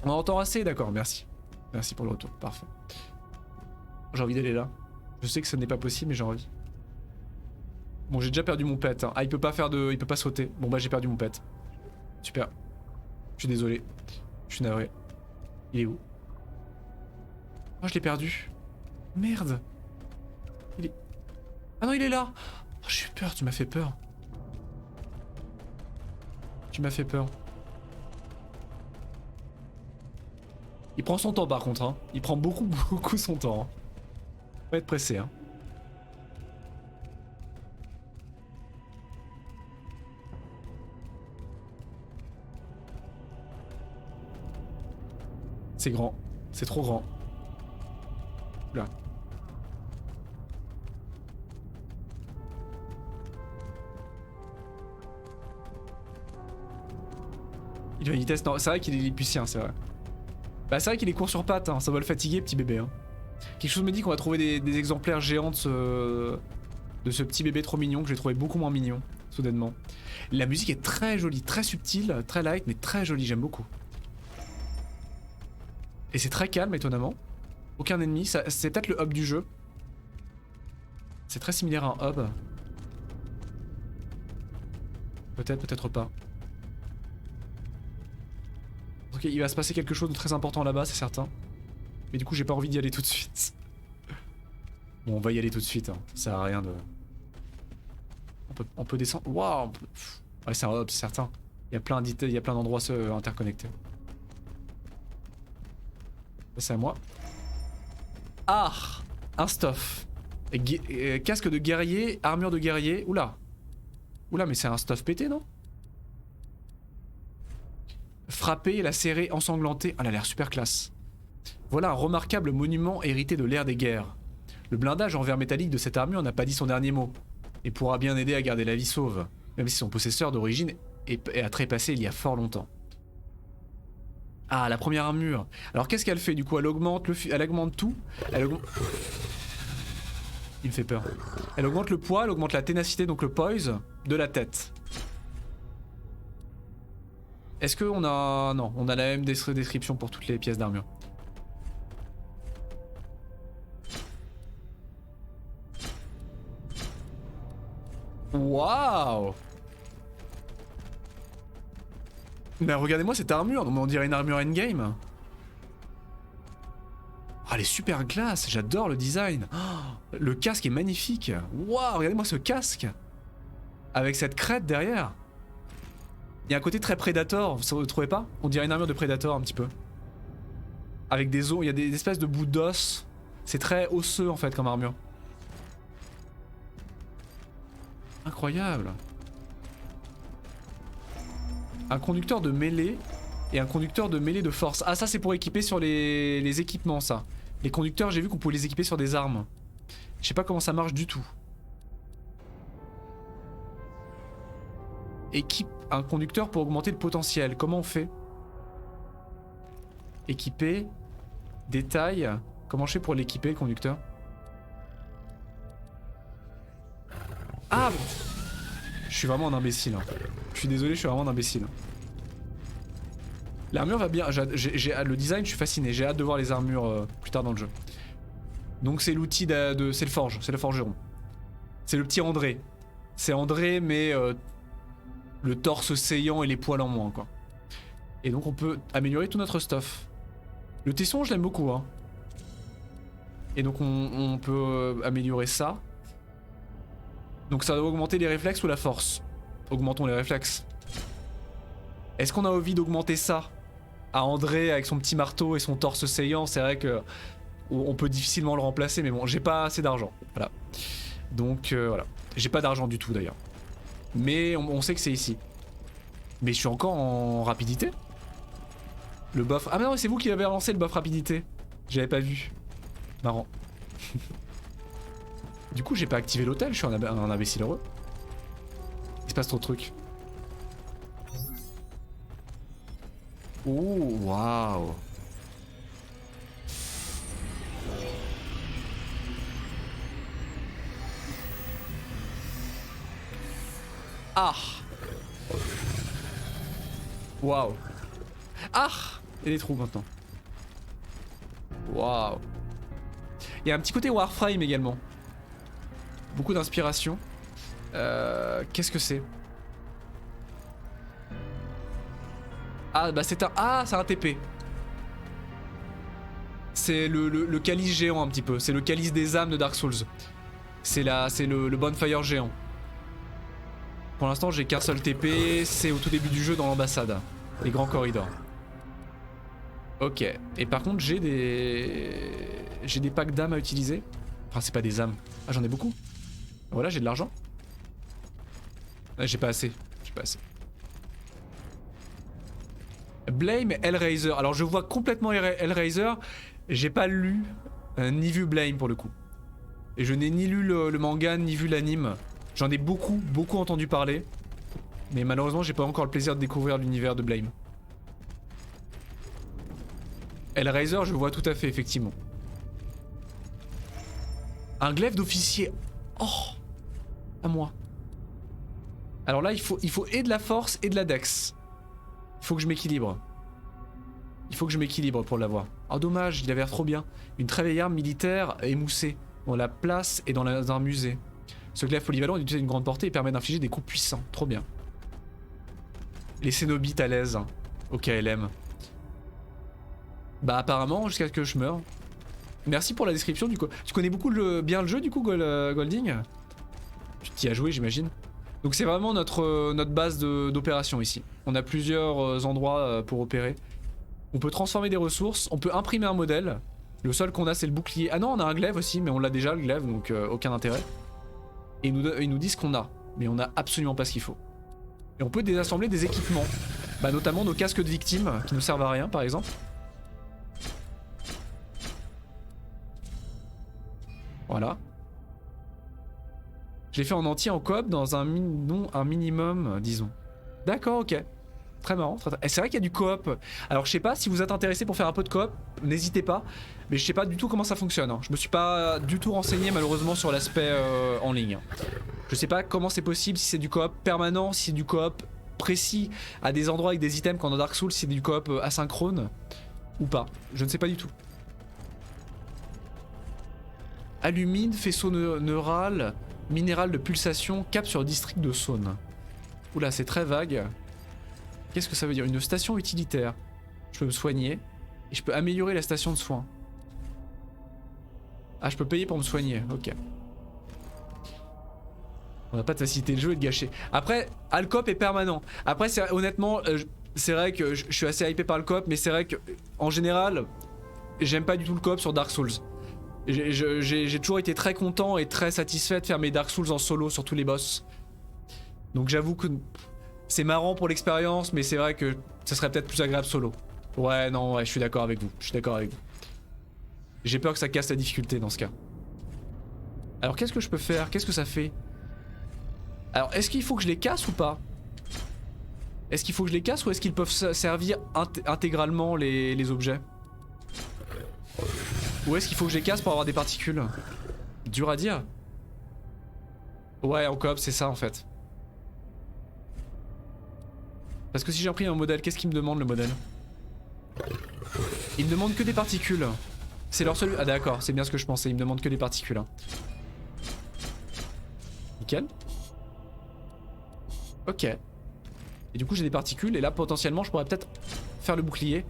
On entend assez, d'accord, merci. Merci pour le retour, parfait. J'ai envie d'aller là. Je sais que ce n'est pas possible, mais j'ai envie. Bon, j'ai déjà perdu mon pet. Hein. Ah, il peut pas faire de... Il peut pas sauter. Bon bah j'ai perdu mon pet. Super. Je suis désolé. Je suis navré. Il est où? Oh, je l'ai perdu. Merde. Il est... Ah non, il est là. Oh, j'ai eu peur, tu m'as fait peur. Tu m'as fait peur. Il prend son temps par contre, hein. Il prend beaucoup son temps. Hein. Faut être pressé, hein. C'est grand. C'est trop grand. Là. Il a une vitesse... Non, c'est vrai qu'il est lilliputien, c'est vrai. Bah c'est vrai qu'il est court sur pattes, hein. Ça va le fatiguer, petit bébé. Hein. Quelque chose me dit qu'on va trouver des exemplaires géants de ce petit bébé trop mignon que j'ai trouvé beaucoup moins mignon, soudainement. La musique est très jolie, très subtile, très light, mais très jolie, j'aime beaucoup. Et c'est très calme, étonnamment. Aucun ennemi, c'est peut-être le hub du jeu. C'est très similaire à un hub. Peut-être, peut-être pas. Ok, il va se passer quelque chose de très important là-bas, c'est certain. Mais du coup, j'ai pas envie d'y aller tout de suite. Bon, on va y aller tout de suite, hein. Ça sert à rien de... On peut descendre... Waouh. Ouais, c'est un hub, c'est certain. Il y a plein d'endroits interconnectés. C'est à moi. Ah, un stuff. Casque de guerrier, armure de guerrier. Oula. Oula, mais c'est un stuff pété, non? Frapper, lacérer, ensanglanter. Ah, elle a l'air super classe. Voilà un remarquable monument hérité de l'ère des guerres. Le blindage en verre métallique de cette armure n'a pas dit son dernier mot. Et pourra bien aider à garder la vie sauve. Même si son possesseur d'origine a trépassé il y a fort longtemps. Ah, la première armure. Alors qu'est-ce qu'elle fait du coup? Elle augmente elle augmente tout. Elle augmente... Il me fait peur. Elle augmente le poids, elle augmente la ténacité, donc le poise, de la tête. Est-ce qu'on a... Non, on a la même description pour toutes les pièces d'armure. Waouh! Mais regardez-moi cette armure, on dirait une armure endgame. Oh, elle est super classe, j'adore le design. Oh, le casque est magnifique. Waouh, regardez-moi ce casque. Avec cette crête derrière. Il y a un côté très Predator, vous ne trouvez pas? On dirait une armure de Predator un petit peu. Avec des os, il y a des espèces de bouts d'os. C'est très osseux en fait comme armure. Incroyable. Un conducteur de mêlée et un conducteur de mêlée de force. Ah, ça c'est pour équiper sur les équipements, ça. Les conducteurs, j'ai vu qu'on pouvait les équiper sur des armes. Je sais pas comment ça marche du tout. Équipe un conducteur pour augmenter le potentiel. Comment on fait? Équiper. Détail. Comment je fais pour l'équiper, le conducteur? Ah! Je suis vraiment un imbécile. Hein. Je suis désolé, je suis vraiment un imbécile. L'armure va bien. Le design, je suis fasciné. J'ai hâte de voir les armures plus tard dans le jeu. Donc c'est l'outil de... C'est le forge. C'est le forgeron. C'est le petit André. C'est André, mais le torse saillant et les poils en moins, quoi. Et donc on peut améliorer tout notre stuff. Le tesson, je l'aime beaucoup, hein. Et donc on peut améliorer ça. Donc ça doit augmenter les réflexes ou la force. Augmentons les réflexes. Est-ce qu'on a envie d'augmenter ça à André avec son petit marteau et son torse saillant? C'est vrai que on peut difficilement le remplacer, mais bon, j'ai pas assez d'argent. Voilà. Donc voilà. J'ai pas d'argent du tout d'ailleurs. Mais on sait que c'est ici. Mais je suis encore en rapidité. Le buff. Ah mais non, c'est vous qui avez lancé le buff rapidité. J'avais pas vu. Marrant. Du coup, j'ai pas activé l'hôtel, je suis un imbécile heureux. Il se passe trop de trucs. Oh, waouh. Ah. Waouh. Ah. Et les trous maintenant. Waouh. Il y a un petit côté Warframe également. Beaucoup d'inspiration. Qu'est-ce que c'est? Ah bah c'est un... Ah c'est un TP. C'est le calice géant un petit peu. C'est le calice des âmes de Dark Souls. C'est le bonfire géant. Pour l'instant j'ai qu'un seul TP. C'est au tout début du jeu dans l'ambassade. Les grands corridors. Ok. Et par contre j'ai des packs d'âmes à utiliser. Enfin c'est pas des âmes. Ah j'en ai beaucoup. Voilà j'ai de l'argent. Ah, j'ai pas assez. J'ai pas assez. Blame Hellraiser. Alors je vois complètement Hellraiser. J'ai pas lu ni vu Blame pour le coup. Et je n'ai ni lu le manga ni vu l'anime. J'en ai beaucoup entendu parler. Mais malheureusement j'ai pas encore le plaisir de découvrir l'univers de Blame. Hellraiser je vois tout à fait effectivement. Un glaive d'officier. Oh. À moi. Alors là il faut et de la force et de la dex. Il faut que je m'équilibre. Il faut que je m'équilibre pour l'avoir. Oh dommage, il avait l'air trop bien. Une très vieille arme militaire émoussée. On la place et dans un musée. Ce glaive polyvalent est d'utiliser une grande portée et permet d'infliger des coups puissants. Trop bien. Les cénobites à l'aise. Au KLM. Bah apparemment jusqu'à ce que je meure. Merci pour la description du coup. Tu connais beaucoup bien le jeu du coup Golding? Tu t'y as joué j'imagine. Donc c'est vraiment notre base d'opération ici. On a plusieurs endroits pour opérer. On peut transformer des ressources, on peut imprimer un modèle. Le seul qu'on a c'est le bouclier. Ah non on a un glaive aussi mais on l'a déjà le glaive donc aucun intérêt. Et ils nous disent qu'on a. Mais on a absolument pas ce qu'il faut. Et on peut désassembler des équipements. Bah notamment nos casques de victimes qui nous servent à rien par exemple. Voilà. Je l'ai fait en entier en coop dans un minimum, disons. D'accord, ok. Très marrant. Et c'est vrai qu'il y a du coop. Alors je sais pas si vous êtes intéressé pour faire un peu de coop, n'hésitez pas. Mais je sais pas du tout comment ça fonctionne. Je me suis pas du tout renseigné malheureusement sur l'aspect en ligne. Je sais pas comment c'est possible, si c'est du coop permanent, si c'est du coop précis à des endroits avec des items comme dans Dark Souls, si c'est du coop asynchrone ou pas. Je ne sais pas du tout. Alumine, faisceau neural, minéral de pulsation, cap sur le district de Saône. Oula, c'est très vague. Qu'est-ce que ça veut dire? Une station utilitaire. Je peux me soigner et je peux améliorer la station de soins. Ah, je peux payer pour me soigner, ok. On n'a pas de facilité de jeu et de gâcher. Après, le coop est permanent. Après, honnêtement, c'est vrai que je suis assez hypé par le coop, mais c'est vrai que en général, j'aime pas du tout le coop sur Dark Souls. J'ai toujours été très content et très satisfait de faire mes Dark Souls en solo sur tous les boss. Donc j'avoue que c'est marrant pour l'expérience, mais c'est vrai que ça serait peut-être plus agréable solo. Ouais, non, ouais, je suis d'accord avec vous. Je suis d'accord avec vous. J'ai peur que ça casse la difficulté dans ce cas. Alors qu'est-ce que je peux faire? Qu'est-ce que ça fait? Alors est-ce qu'il faut que je les casse ou pas? Est-ce qu'il faut que je les casse ou est-ce qu'ils peuvent servir intégralement les objets? Ou est-ce qu'il faut que je les casse pour avoir des particules? Dur à dire. Ouais, en coop, c'est ça en fait. Parce que si j'ai pris un modèle, qu'est-ce qu'il me demande le modèle? Il me demande que des particules. C'est leur seul... Ah d'accord, c'est bien ce que je pensais, il me demande que des particules. Hein. Nickel. Ok. Et du coup j'ai des particules et là potentiellement je pourrais peut-être faire le bouclier.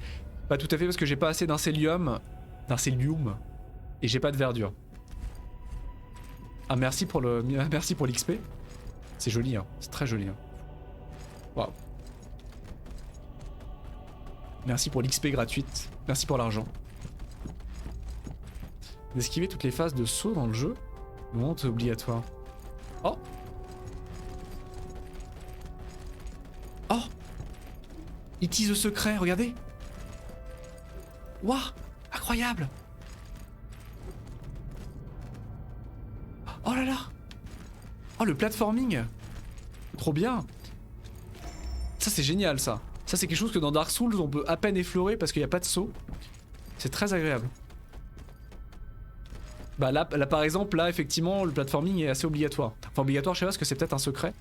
Pas tout à fait parce que j'ai pas assez d'incellium. Et j'ai pas de verdure. Ah merci pour l'XP. C'est joli hein, c'est très joli hein. Waouh. Merci pour l'XP gratuite. Merci pour l'argent. D'esquiver toutes les phases de saut dans le jeu. Non, c'est obligatoire. Oh. Oh. It is the secret, regardez. Waouh, incroyable. Oh là là. Oh, le platforming. Trop bien. Ça, c'est génial, ça. Ça, c'est quelque chose que dans Dark Souls, on peut à peine effleurer parce qu'il n'y a pas de saut. C'est très agréable. Bah là, par exemple, là, effectivement, le platforming est assez obligatoire. Enfin, obligatoire, je sais pas, parce que c'est peut-être un secret.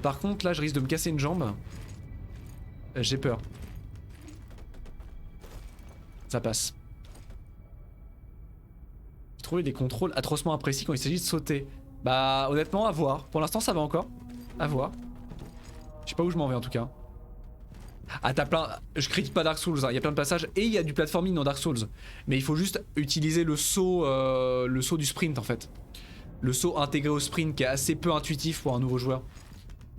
Par contre, là, je risque de me casser une jambe. J'ai peur. Ça passe. J'ai trouvé des contrôles atrocement imprécis quand il s'agit de sauter. Bah, honnêtement, à voir. Pour l'instant, ça va encore. À voir. Je sais pas où je m'en vais, en tout cas. Ah, t'as plein. Je critique pas Dark Souls, hein. Il y a plein de passages et il y a du platforming dans Dark Souls. Mais il faut juste utiliser le saut du sprint en fait. Le saut intégré au sprint qui est assez peu intuitif pour un nouveau joueur.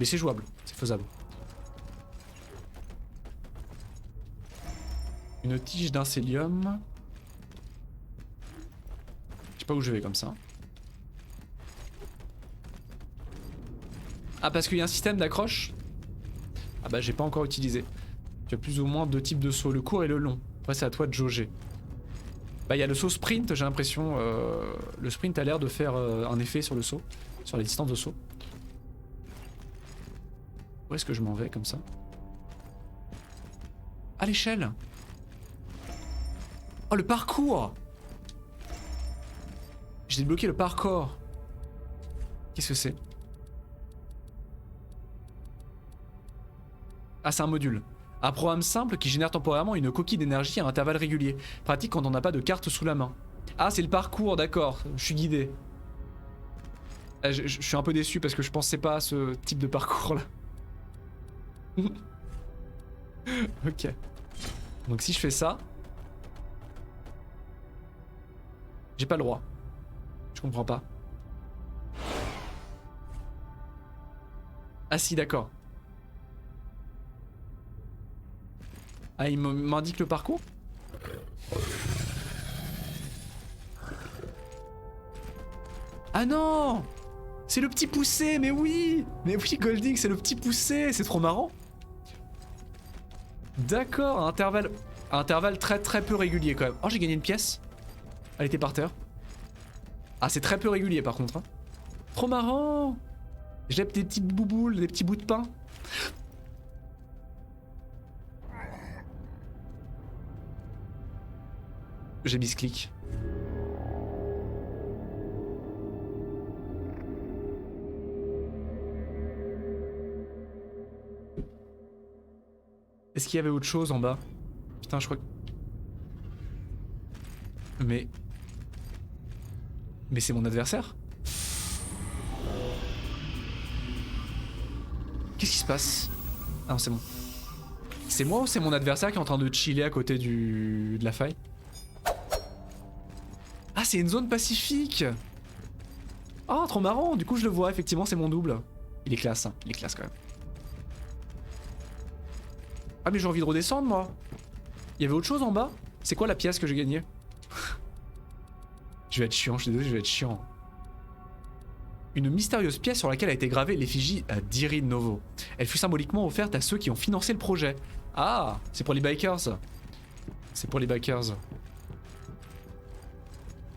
Mais c'est jouable, c'est faisable. Une tige d'incélium. Je sais pas où je vais comme ça. Ah, parce qu'il y a un système d'accroche. Ah bah j'ai pas encore utilisé. Tu as plus ou moins deux types de sauts, le court et le long. Après c'est à toi de jauger. Bah il y a le saut sprint, j'ai l'impression. Le sprint a l'air de faire un effet sur le saut. Sur les distances de saut. Où est-ce que je m'en vais comme ça? À l'échelle. Oh le parcours. J'ai débloqué le parcours. Qu'est-ce que c'est? Ah, c'est un module. Un programme simple qui génère temporairement une coquille d'énergie à intervalles réguliers. Pratique quand on n'a pas de carte sous la main. Ah, c'est le parcours, d'accord. Je suis guidé. Je suis un peu déçu parce que je pensais pas à ce type de parcours là. Ok. Donc si je fais ça... J'ai pas le droit. Je comprends pas. Ah si, d'accord. Ah, il m'indique le parcours? Ah non! C'est le petit poussé, mais oui! Mais oui, Golding, c'est le petit poussé, c'est trop marrant. D'accord, à intervalle très peu régulier quand même. Oh, j'ai gagné une pièce. Elle était par terre. Ah, c'est très peu régulier par contre. Hein. Trop marrant! J'ai des petites bouboules, des petits bouts de pain. J'ai mis ce clic. Est-ce qu'il y avait autre chose en bas? Putain, je crois que... Mais c'est mon adversaire? Qu'est-ce qui se passe? Ah non, c'est bon. C'est moi ou c'est mon adversaire qui est en train de chiller à côté de la faille? Ah, c'est une zone pacifique! Oh, trop marrant! Du coup, je le vois, effectivement, c'est mon double. Il est classe, hein. Il est classe quand même. Ah, mais j'ai envie de redescendre, moi. Il y avait autre chose en bas? C'est quoi la pièce que j'ai gagnée? Je vais être chiant, je suis désolé, je vais être chiant. Une mystérieuse pièce sur laquelle a été gravée l'effigie d'Irine Novo. Elle fut symboliquement offerte à ceux qui ont financé le projet. Ah, c'est pour les bikers. C'est pour les bikers.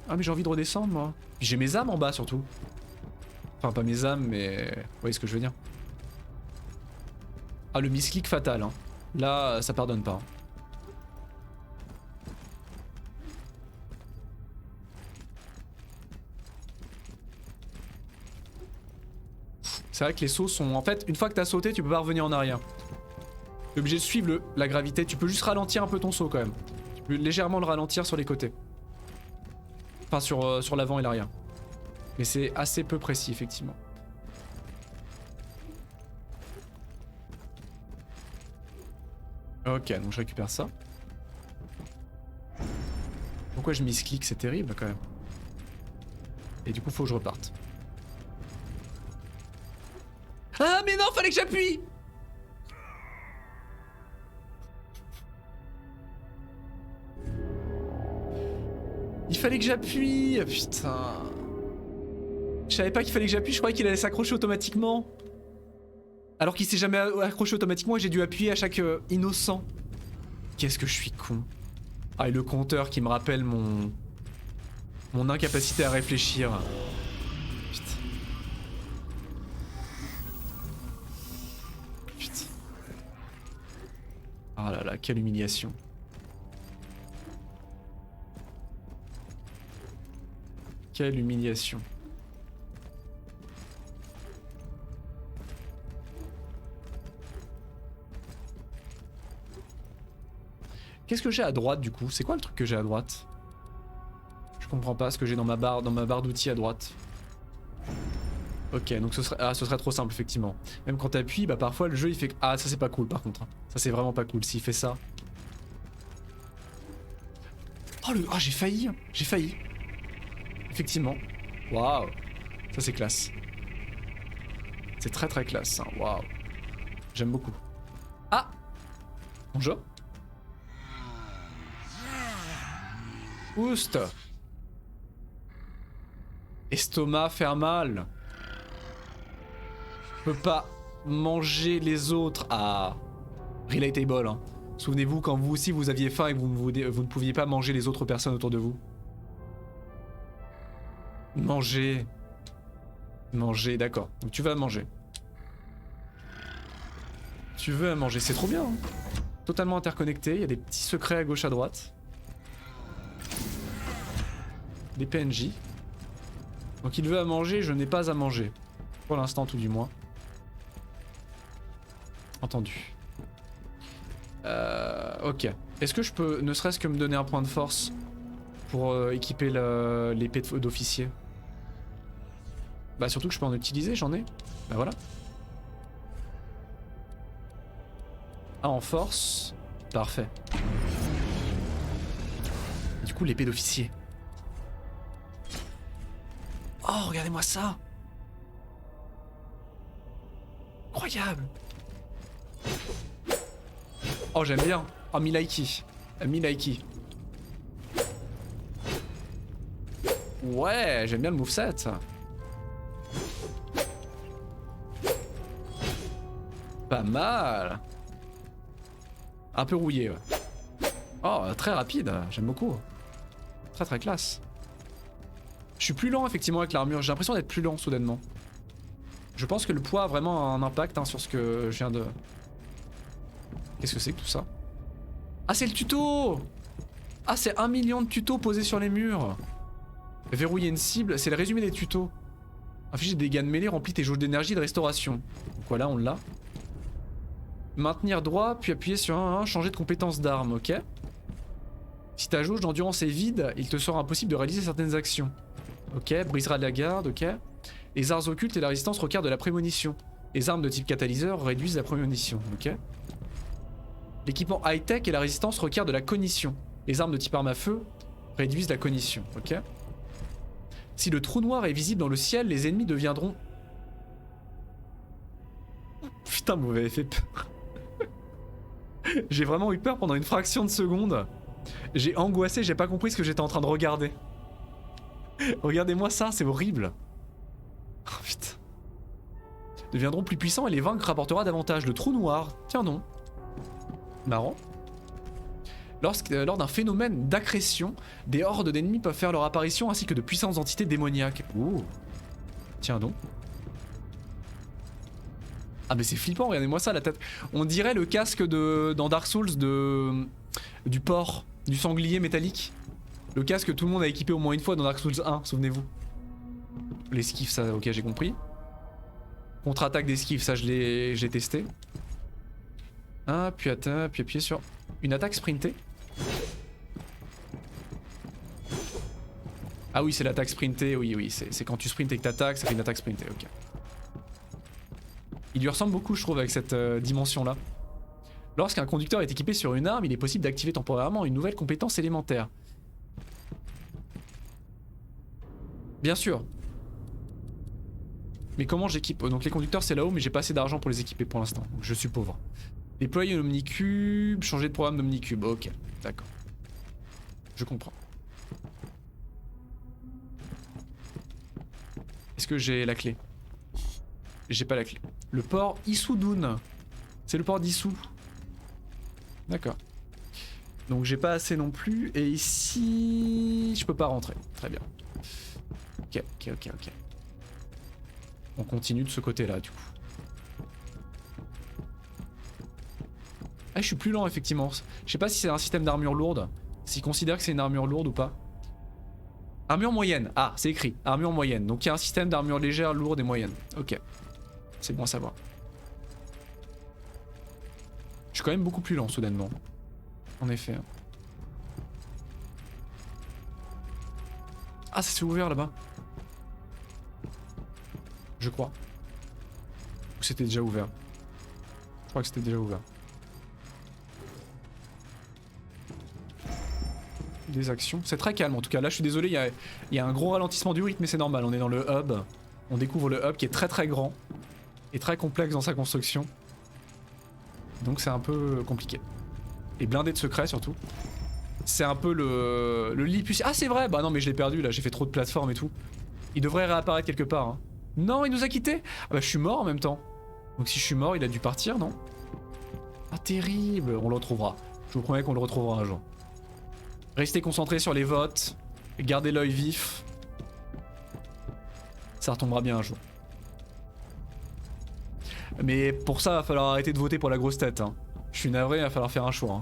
Ah, mais j'ai envie de redescendre, moi. J'ai mes âmes en bas, surtout. Enfin, pas mes âmes, mais... Vous voyez ce que je veux dire. Ah, le misclick fatal, hein. Là, ça pardonne pas. C'est vrai que les sauts sont... En fait, une fois que t'as sauté, tu peux pas revenir en arrière. T'es obligé de suivre la gravité. Tu peux juste ralentir un peu ton saut, quand même. Tu peux légèrement le ralentir sur les côtés. Enfin, sur l'avant et l'arrière. Mais c'est assez peu précis, effectivement. Ok, donc je récupère ça. Pourquoi je misclick? C'est terrible, quand même. Et du coup, faut que je reparte. Ah, mais non, fallait que j'appuie! Il fallait que j'appuie! Putain. Je savais pas qu'il fallait que j'appuie, je croyais qu'il allait s'accrocher automatiquement. Alors qu'il s'est jamais accroché automatiquement et j'ai dû appuyer à chaque innocent. Qu'est-ce que je suis con. Ah, et le compteur qui me rappelle mon incapacité à réfléchir. Putain. Putain. Ah là là, quelle humiliation. Quelle humiliation. Qu'est-ce que j'ai à droite du coup? C'est quoi le truc que j'ai à droite? Je comprends pas ce que j'ai dans ma barre d'outils à droite. Ok, donc ce serait trop simple effectivement. Même quand t'appuies, bah parfois le jeu il fait... Ah ça c'est pas cool par contre. Ça c'est vraiment pas cool s'il fait ça. Oh le... Ah j'ai failli. J'ai failli. Effectivement. Waouh. Ça c'est classe. C'est très très classe. Hein. Waouh. J'aime beaucoup. Ah. Bonjour. Oust. Estomac faire mal. Je peux pas manger les autres. Ah. Relatable. Hein. Souvenez-vous quand vous aussi vous aviez faim et que vous ne pouviez pas manger les autres personnes autour de vous. Manger. Manger, d'accord. Donc tu vas manger. Tu veux à manger, c'est trop bien. Hein. Totalement interconnecté, il y a des petits secrets à gauche à droite. Des PNJ. Donc il veut à manger, je n'ai pas à manger. Pour l'instant tout du moins. Entendu. Ok. Est-ce que je peux ne serait-ce que me donner un point de force pour équiper l'épée d'officier? Bah surtout que je peux en utiliser, j'en ai. Bah voilà. Ah en force. Parfait. Du coup l'épée d'officier. Oh regardez-moi ça. Incroyable. Oh j'aime bien. Oh Milaiki. Milaiki. Ouais j'aime bien le moveset. Pas mal. Un peu rouillé ouais. Oh très rapide, j'aime beaucoup. Très très classe. Je suis plus lent effectivement avec l'armure, j'ai l'impression d'être plus lent soudainement. Je pense que le poids a vraiment un impact hein, sur ce que je viens de... Qu'est-ce que c'est que tout ça? Ah c'est le tuto. Ah c'est 1 million de tutos posés sur les murs. Verrouiller une cible, c'est le résumé des tutos. Infliger des dégâts de mêlée, remplis tes jauges d'énergie et de restauration. Donc voilà on l'a. Maintenir droit, puis appuyer sur un, changer de compétence d'arme, ok. Si ta jauge d'endurance est vide, il te sera impossible de réaliser certaines actions. Ok, brisera de la garde, ok. Les arts occultes et la résistance requièrent de la prémonition. Les armes de type catalyseur réduisent la prémonition, ok. L'équipement high-tech et la résistance requièrent de la cognition. Les armes de type arme à feu réduisent la cognition, ok. Si le trou noir est visible dans le ciel, les ennemis deviendront... Putain, vous m'avez fait peur. J'ai vraiment eu peur pendant une fraction de seconde. J'ai angoissé, j'ai pas compris ce que j'étais en train de regarder. Regardez-moi ça, c'est horrible. Oh putain. Deviendront plus puissants et les vaincre rapportera davantage. Le trou noir, tiens non. Marrant. Lors d'un phénomène d'accrétion, des hordes d'ennemis peuvent faire leur apparition ainsi que de puissantes entités démoniaques. Ouh. Tiens donc. Ah mais c'est flippant, regardez-moi ça la tête. On dirait le casque dans Dark Souls du porc, du sanglier métallique. Le casque que tout le monde a équipé au moins une fois dans Dark Souls 1, souvenez-vous. L'esquive ça, ok j'ai compris. Contre-attaque d'esquive, ça j'ai testé. Ah puis attends, puis appuyer sur une attaque sprintée. Ah oui c'est l'attaque sprintée, oui c'est quand tu sprintes et que t'attaques, ça fait une attaque sprintée, ok. Il lui ressemble beaucoup je trouve avec cette dimension là. Lorsqu'un conducteur est équipé sur une arme, il est possible d'activer temporairement une nouvelle compétence élémentaire. Bien sûr. Mais comment j'équipe? Donc les conducteurs c'est là-haut mais j'ai pas assez d'argent pour les équiper pour l'instant. Donc je suis pauvre. Déployer un omnicube, changer de programme d'omnicube. Ok, d'accord. Je comprends. Est-ce que j'ai la clé? J'ai pas la clé. Le port Issoudun. C'est le port d'Issou. D'accord. Donc j'ai pas assez non plus. Et ici, je peux pas rentrer. Très bien. Ok. On continue de ce côté-là du coup. Ah, je suis plus lent effectivement. Je sais pas si c'est un système d'armure lourde. S'il considère que c'est une armure lourde ou pas. Armure moyenne. Ah, c'est écrit. Armure moyenne. Donc il y a un système d'armure légère, lourde et moyenne. Ok. C'est bon à savoir. Je suis quand même beaucoup plus lent soudainement. En effet. Ah, ça s'est ouvert là-bas. Je crois. Ou c'était déjà ouvert. Je crois que c'était déjà ouvert. Des actions. C'est très calme en tout cas. Là je suis désolé, il y a un gros ralentissement du rythme mais c'est normal. On est dans le hub. On découvre le hub qui est très grand. Et très complexe dans sa construction. Donc c'est un peu compliqué. Et blindé de secrets surtout. C'est un peu le lit puissant. Ah c'est vrai. Bah non mais je l'ai perdu là. J'ai fait trop de plateformes et tout. Il devrait réapparaître quelque part. Hein. Non il nous a quittés. Ah bah je suis mort en même temps. Donc si je suis mort il a dû partir non? Ah terrible. On le retrouvera. Je vous promets qu'on le retrouvera un jour. Restez concentrés sur les votes. Gardez l'œil vif. Ça retombera bien un jour. Mais pour ça, il va falloir arrêter de voter pour la grosse tête. Hein. Je suis navré, il va falloir faire un choix. Hein.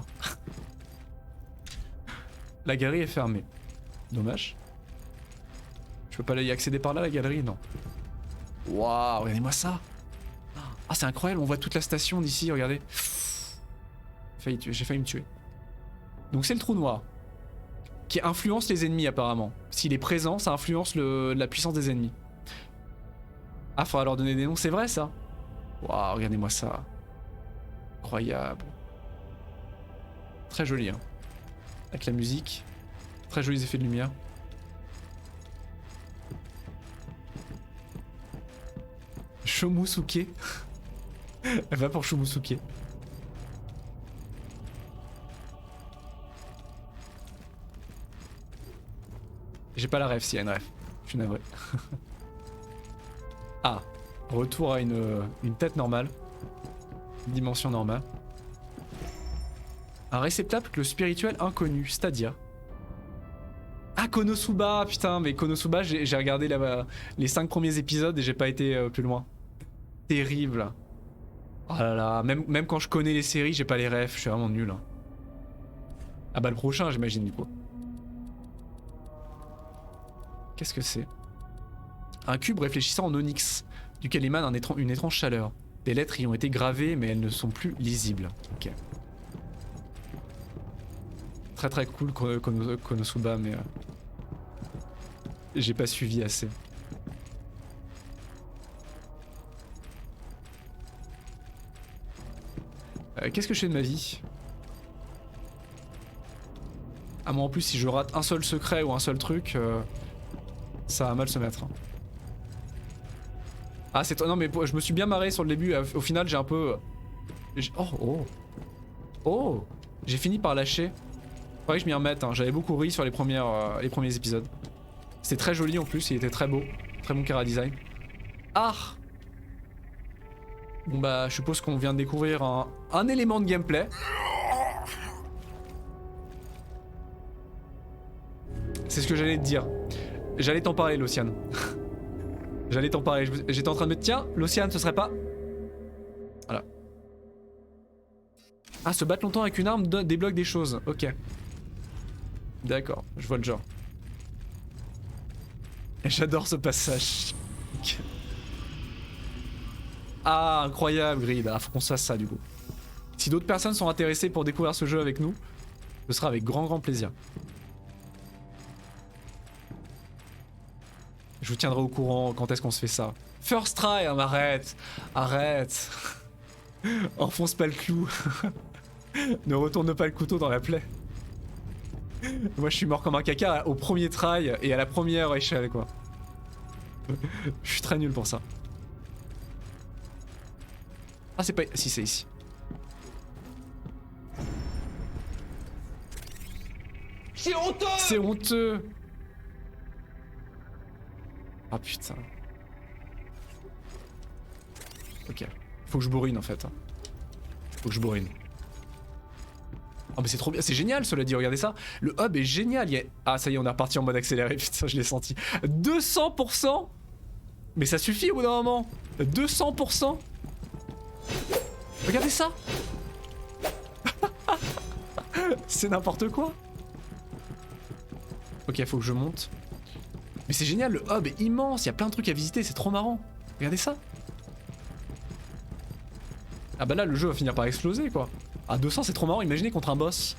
La galerie est fermée. Dommage. Je peux pas y accéder par là, la galerie? Non. Waouh, regardez-moi ça. Ah, c'est incroyable, on voit toute la station d'ici, regardez. J'ai failli me tuer. Donc c'est le trou noir. Qui influence les ennemis apparemment. S'il est présent, ça influence la puissance des ennemis. Ah, faudra leur donner des noms, c'est vrai ça? Waouh, regardez-moi ça. Incroyable. Très joli, hein. Avec la musique. Très jolis effets de lumière. Shomusuke. Elle va pour Shomusuke. J'ai pas la ref, s'il y a une ref. Je suis navré. Ah, retour à une tête normale. Une dimension normale. Un réceptacle spirituel inconnu, c'est-à-dire... Ah, Konosuba, putain, mais Konosuba, j'ai regardé les 5 premiers épisodes et j'ai pas été plus loin. Terrible. Oh là là, même quand je connais les séries, j'ai pas les refs, je suis vraiment nul. Hein. Ah bah le prochain, j'imagine du coup. Qu'est-ce que c'est? Un cube réfléchissant en onyx, duquel émane une étrange chaleur. Des lettres y ont été gravées, mais elles ne sont plus lisibles. Ok. Très très cool Konosuba, mais j'ai pas suivi assez. Qu'est-ce que je fais de ma vie? Ah moi en plus si je rate un seul secret ou un seul truc, ça va mal se mettre. Ah c'est... Non mais je me suis bien marré sur le début, au final j'ai un peu... Oh, j'ai fini par lâcher. Faudrait que je m'y remette, hein. J'avais beaucoup ri sur les premiers épisodes. C'était très joli en plus, il était très beau. Très bon chara design. Ah! Bon bah je suppose qu'on vient de découvrir un élément de gameplay. C'est ce que j'allais te dire. J'allais t'en parler, Lociane. J'allais t'en parler. J'étais en train de me dire, tiens, Lociane, ce serait pas... Voilà. Ah, se battre longtemps avec une arme débloque des choses. Ok. D'accord, je vois le genre. J'adore ce passage. Okay. Ah, incroyable, Grid. Ah, faut qu'on se fasse ça, du coup. Si d'autres personnes sont intéressées pour découvrir ce jeu avec nous, ce sera avec grand plaisir. Je vous tiendrai au courant quand est-ce qu'on se fait ça. First try, hein, arrête. Arrête. Enfonce pas le clou. Ne retourne pas le couteau dans la plaie. Moi je suis mort comme un caca au premier try et à la première échelle quoi. Je suis très nul pour ça. Ah c'est pas... Si c'est ici. C'est honteux! C'est honteux! Ah putain. Ok. Faut que je bourrine en fait. Faut que je bourrine. Oh mais c'est trop bien, c'est génial cela dit, regardez ça. Le hub est génial. Ah ça y est, on est reparti en mode accéléré, putain je l'ai senti. 200%. Mais ça suffit au bout d'un moment. 200%. Regardez ça. C'est n'importe quoi. Ok, faut que je monte. Mais c'est génial, le hub est immense, il y a plein de trucs à visiter, c'est trop marrant. Regardez ça. Ah bah là le jeu va finir par exploser quoi. À 200 c'est trop marrant, imaginez contre un boss.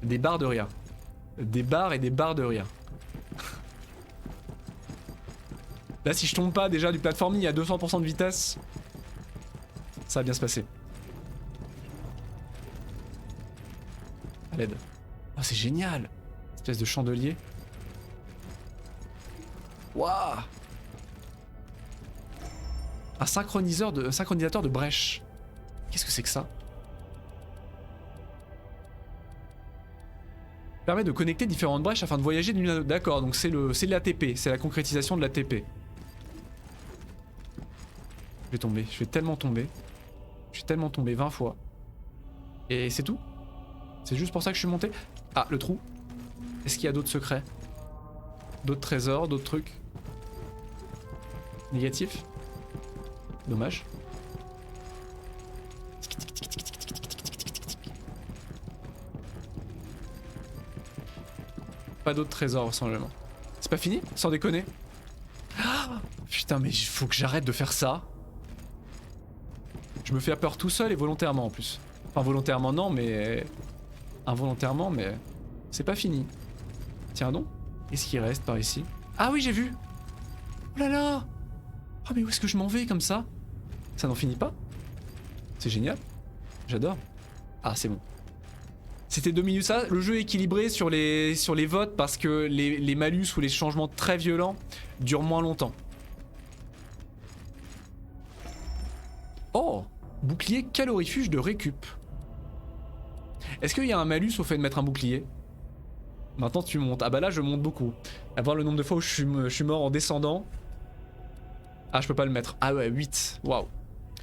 Des barres de rien. Des barres et des barres de rien. Là si je tombe pas déjà du platforming à 200% de vitesse, ça va bien se passer. À l'aide. Oh c'est génial. Espèce de chandelier. Waouh. Un synchronisateur de brèche. Qu'est-ce que c'est que ça? Permet de connecter différentes brèches afin de voyager d'une à l'autre. D'accord, donc c'est l'ATP, c'est la concrétisation de l'ATP. Je vais tomber, je vais tellement tomber. Je vais tellement tomber 20 fois. Et c'est tout? C'est juste pour ça que je suis monté? Ah, le trou. Est-ce qu'il y a d'autres secrets? D'autres trésors, d'autres trucs? Négatifs? Dommage. Pas d'autres trésors vraisemblablement. C'est pas fini? Sans déconner? Ah, putain mais il faut que j'arrête de faire ça. Je me fais peur tout seul et volontairement en plus. Enfin volontairement non mais... Involontairement mais... C'est pas fini. Tiens donc. Qu'est-ce qui reste par ici? Ah oui j'ai vu. Oh là là. Oh mais où est-ce que je m'en vais comme ça? Ça n'en finit pas? C'est génial. J'adore. Ah c'est bon. C'était 2 minutes ça. Le jeu est équilibré sur les votes parce que les malus ou les changements très violents durent moins longtemps. Oh! Bouclier calorifuge de récup. Est-ce qu'il y a un malus au fait de mettre un bouclier? Maintenant tu montes. Ah bah là je monte beaucoup. À voir le nombre de fois où je suis mort en descendant. Ah je peux pas le mettre. Ah ouais 8. Waouh.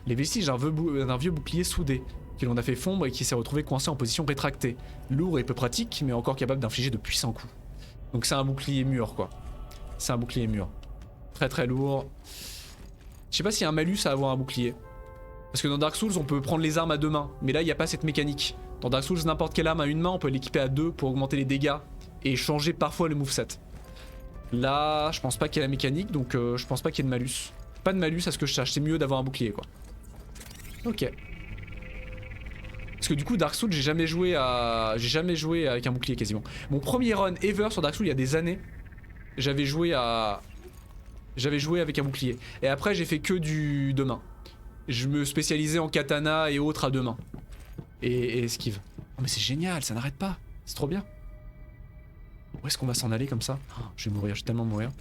Les vestiges d'un vieux bouclier soudé que l'on a fait fondre et qui s'est retrouvé coincé en position rétractée. Lourd et peu pratique mais encore capable d'infliger de puissants coups. Donc c'est un bouclier mûr quoi. C'est un bouclier mûr. Très très lourd. Je sais pas s'il y a un malus à avoir un bouclier. Parce que dans Dark Souls on peut prendre les armes à 2 mains. Mais là il n'y a pas cette mécanique. Dans Dark Souls n'importe quelle arme à 1 main on peut l'équiper à 2 pour augmenter les dégâts. Et changer parfois le moveset. Là je pense pas qu'il y ait la mécanique donc je pense pas qu'il y ait de malus. Pas de malus à ce que je sache, c'est mieux d'avoir un bouclier quoi. Ok. Parce que du coup Dark Souls j'ai jamais joué avec un bouclier quasiment. Mon premier run ever sur Dark Souls il y a des années, j'avais joué avec un bouclier. Et après j'ai fait que du 2 mains. Je me spécialisais en katana et autres à 2 mains. Et esquive. Oh mais c'est génial, ça n'arrête pas. C'est trop bien. Où est-ce qu'on va s'en aller comme ça? Oh, je vais mourir, je vais tellement mourir.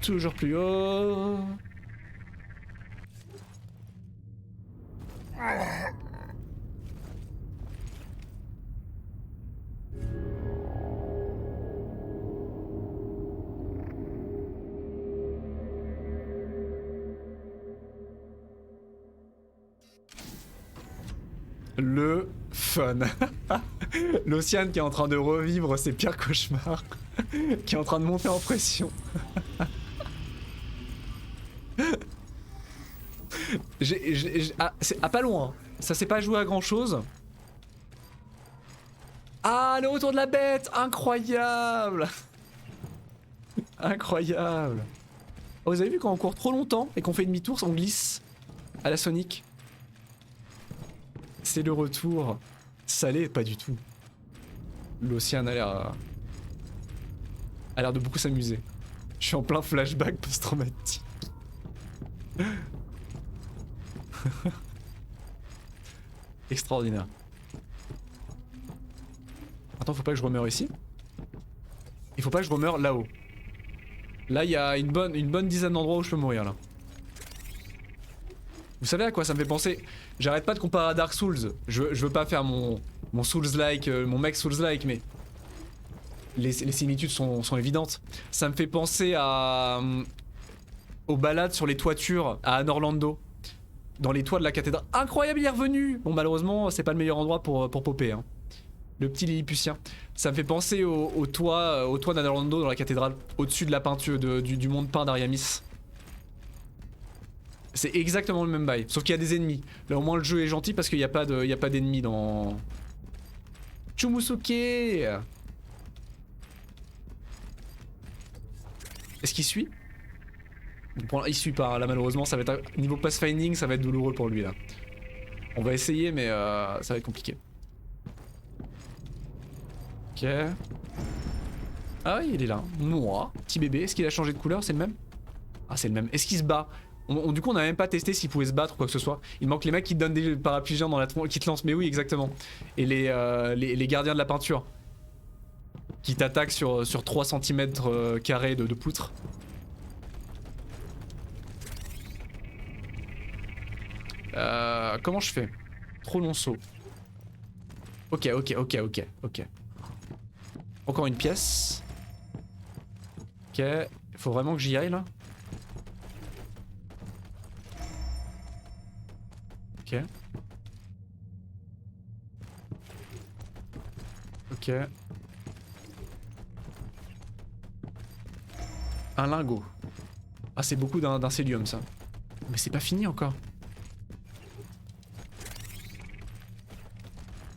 Toujours plus haut. Le fun. L'Océane qui est en train de revivre ses pires cauchemars. Qui est en train de monter en pression. C'est pas loin. Ça s'est pas joué à grand chose. Ah, le retour de la bête. Incroyable. Incroyable. Oh, vous avez vu quand on court trop longtemps et qu'on fait demi-tour, on glisse à la Sonic. C'est le retour. Salé, pas du tout. L'Océane a l'air de beaucoup s'amuser. Je suis en plein flashback post-traumatique. Extraordinaire. Attends, faut pas que je remeure ici. Il faut pas que je remeure là-haut. Là, il y a une bonne dizaine d'endroits où je peux mourir là. Vous savez à quoi ça me fait penser? J'arrête pas de comparer à Dark Souls. Je veux pas faire mon Souls-like, mon mec Souls-like, mais les similitudes sont évidentes. Ça me fait penser à aux balades sur les toitures à Anne Orlando. Dans les toits de la cathédrale. Incroyable, il est revenu. Bon, malheureusement, c'est pas le meilleur endroit pour popper. Hein. Le petit Lilliputien. Ça me fait penser au toit d'Anne Orlando dans la cathédrale. Au-dessus de la peinture, du monde peint d'Ariamis. C'est exactement le même bail. Sauf qu'il y a des ennemis. Là, au moins, le jeu est gentil parce qu'il n'y a pas d'ennemis dans... Chumusuke. Est-ce qu'il suit? Bon, il suit pas, là malheureusement ça va être niveau pathfinding, ça va être douloureux pour lui là. On va essayer mais ça va être compliqué. Ok. Ah oui il est là, moi, petit bébé, est-ce qu'il a changé de couleur, c'est le même? Ah c'est le même, est-ce qu'il se bat? Du coup on a même pas testé s'il pouvait se battre ou quoi que ce soit. Il manque les mecs qui te donnent des parapluies géants dans la tronche, qui te lancent, mais oui exactement. Et les gardiens de la peinture. Qui t'attaquent sur 3 cm carrés de poutre. Comment je fais? Trop long saut. Ok. Encore une pièce. Ok. Il faut vraiment que j'y aille là. Ok. Ok. Un lingot. Ah c'est beaucoup d'un célium ça. Mais c'est pas fini encore.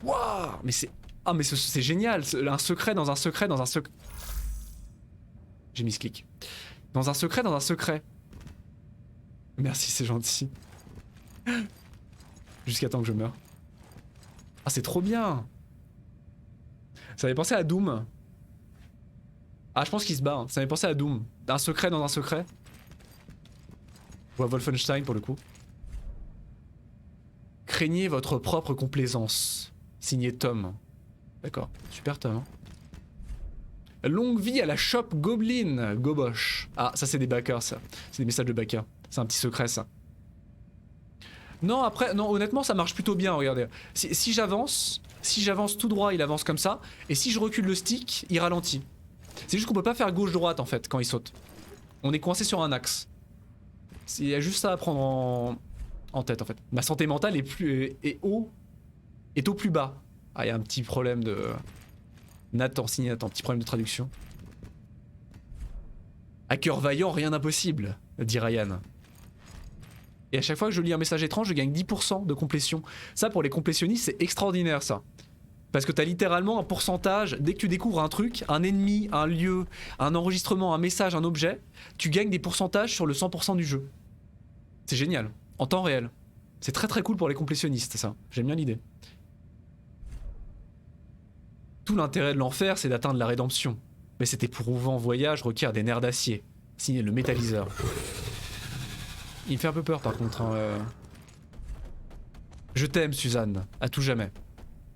Waouh. Mais c'est... Ah mais c'est génial. Un secret dans un secret dans un secret. J'ai mis ce clic. Dans un secret dans un secret. Merci c'est gentil. Jusqu'à temps que je meure. Ah c'est trop bien. Ça m'avait pensé à Doom. Ah je pense qu'il se bat, hein. Ça m'avait pensé à Doom. Un secret dans un secret. Ou à Wolfenstein pour le coup. Craignez votre propre complaisance. Signé Tom. D'accord, super Tom. Hein. Longue vie à la shop Goblin. Gobosh. Ah ça c'est des backers ça. C'est des messages de backers. C'est un petit secret ça. Non après, non honnêtement ça marche plutôt bien, regardez. Si j'avance tout droit il avance comme ça. Et si je recule le stick, il ralentit. C'est juste qu'on peut pas faire gauche-droite en fait quand il saute. On est coincé sur un axe. Il y a juste ça à prendre en tête en fait. Ma santé mentale est au plus bas. Ah il y a un petit problème de... Nathan, signé Nathan, petit problème de traduction. À cœur vaillant, rien d'impossible, dit Ryan. Et à chaque fois que je lis un message étrange, je gagne 10% de complétion. Ça pour les complétionnistes c'est extraordinaire ça. Parce que t'as littéralement un pourcentage, dès que tu découvres un truc, un ennemi, un lieu, un enregistrement, un message, un objet, tu gagnes des pourcentages sur le 100% du jeu. C'est génial, en temps réel. C'est très très cool pour les complétionnistes ça, j'aime bien l'idée. Tout l'intérêt de l'enfer c'est d'atteindre la rédemption. Mais cet éprouvant voyage requiert des nerfs d'acier. Signé le métalliseur. Il me fait un peu peur par contre. Hein, Je t'aime Suzanne, à tout jamais.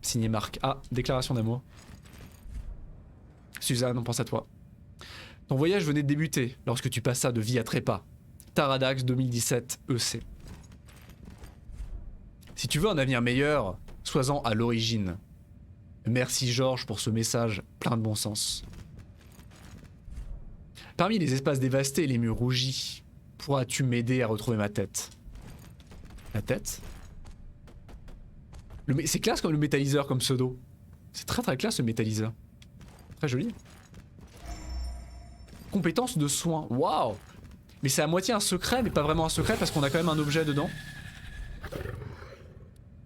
Signé Marc. Ah, déclaration d'amour. Suzanne, on pense à toi. Ton voyage venait de débuter lorsque tu passas de vie à trépas. Taradax 2017 EC. Si tu veux un avenir meilleur, sois-en à l'origine. Merci Georges pour ce message plein de bon sens. Parmi les espaces dévastés et les murs rougis, pourras-tu m'aider à retrouver ma tête? La tête? C'est classe comme le métalliseur comme pseudo. C'est très très classe le métalliseur. Très joli. Compétence de soin. Waouh! Mais c'est à moitié un secret, mais pas vraiment un secret parce qu'on a quand même un objet dedans.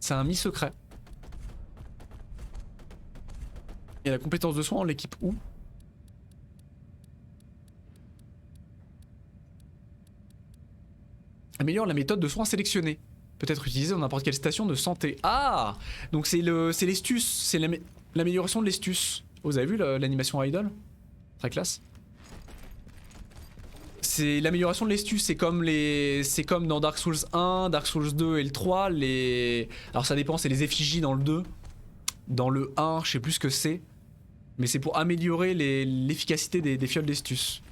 C'est un mi-secret. Et la compétence de soin, on l'équipe où? Améliore la méthode de soins sélectionnée. Peut-être utilisée dans n'importe quelle station de santé. Ah! Donc c'est l'estus, c'est l'amélioration de l'estus. Oh, vous avez vu l'animation idle? Très classe. C'est l'amélioration de l'estus, c'est comme dans Dark Souls 1, Dark Souls 2 et le 3, alors ça dépend, c'est les effigies dans le 2. Dans le 1, je sais plus ce que c'est. Mais c'est pour améliorer l'efficacité des fioles d'estus.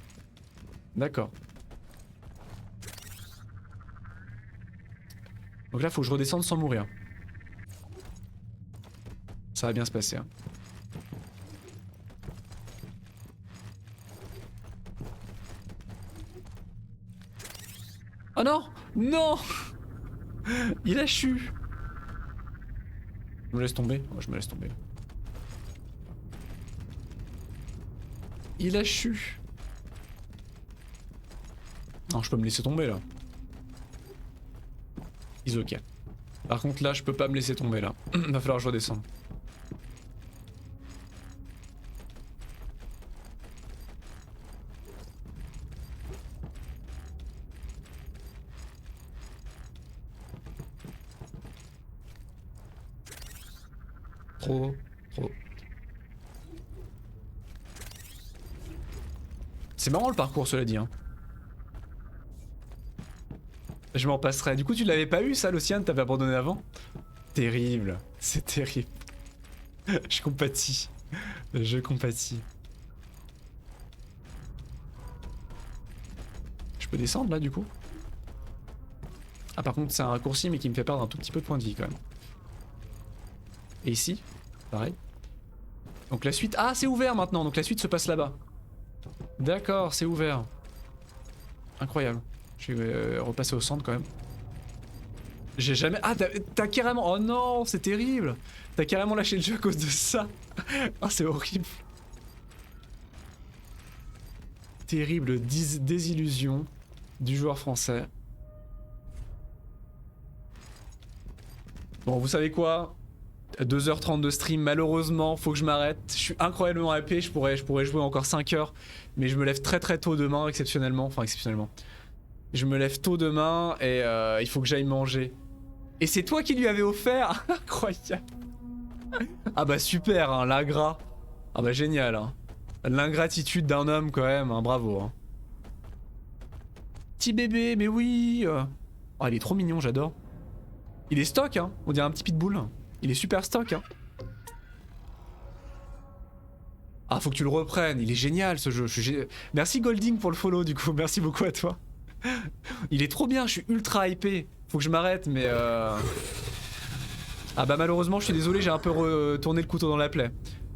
D'accord. Donc là, faut que je redescende sans mourir. Ça va bien se passer. Hein. Oh non! Non! Il a chu! Je me laisse tomber? Ouais, je me laisse tomber. Il a chu! Non, je peux me laisser tomber là. Is ok. Par contre là, je peux pas me laisser tomber là. Va falloir que je redescende. Trop. C'est marrant le parcours, cela dit. Hein. Je m'en passerai. Du coup, tu l'avais pas eu ça, l'Océane? T'avais abandonné avant? Terrible. C'est terrible. Je compatis. Je compatis. Je peux descendre là, du coup? Ah, par contre, c'est un raccourci, mais qui me fait perdre un tout petit peu de points de vie quand même. Et ici, pareil. Donc la suite... Ah, c'est ouvert maintenant, donc la suite se passe là-bas. D'accord, c'est ouvert. Incroyable. Je vais repasser au centre quand même. J'ai jamais... Ah, t'as carrément... Oh non, c'est terrible. T'as carrément lâché le jeu à cause de ça. Ah, c'est horrible. Terrible désillusion du joueur français. Bon, vous savez quoi? 2h30 de stream, malheureusement, faut que je m'arrête. Je suis incroyablement hypé, je pourrais jouer encore 5 heures, mais je me lève très tôt demain, exceptionnellement. Enfin, exceptionnellement. Je me lève tôt demain et il faut que j'aille manger. Et c'est toi qui lui avais offert? Incroyable. Ah bah super, hein, l'ingrat. Ah bah génial. Hein. L'ingratitude d'un homme quand même, hein, bravo. Hein. Petit bébé, mais oui. Oh, il est trop mignon, j'adore. Il est stock, hein. On dirait un petit pitbull. Il est super stock, hein. Ah, faut que tu le reprennes. Il est génial ce jeu. Merci Golding pour le follow du coup. Merci beaucoup à toi. Il est trop bien. Je suis ultra hypé. Faut que je m'arrête, mais ah bah malheureusement, je suis désolé. J'ai un peu retourné le couteau dans la plaie.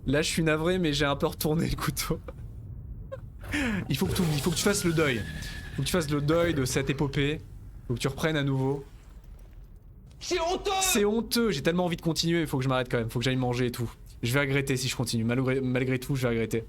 Là, je suis navré, mais j'ai un peu retourné le couteau. Il faut que tu fasses le deuil. Faut que tu fasses le deuil de cette épopée. Faut que tu reprennes à nouveau. C'est honteux! C'est honteux, j'ai tellement envie de continuer, il faut que je m'arrête quand même, faut que j'aille manger et tout. Je vais regretter si je continue, malgré tout je vais regretter.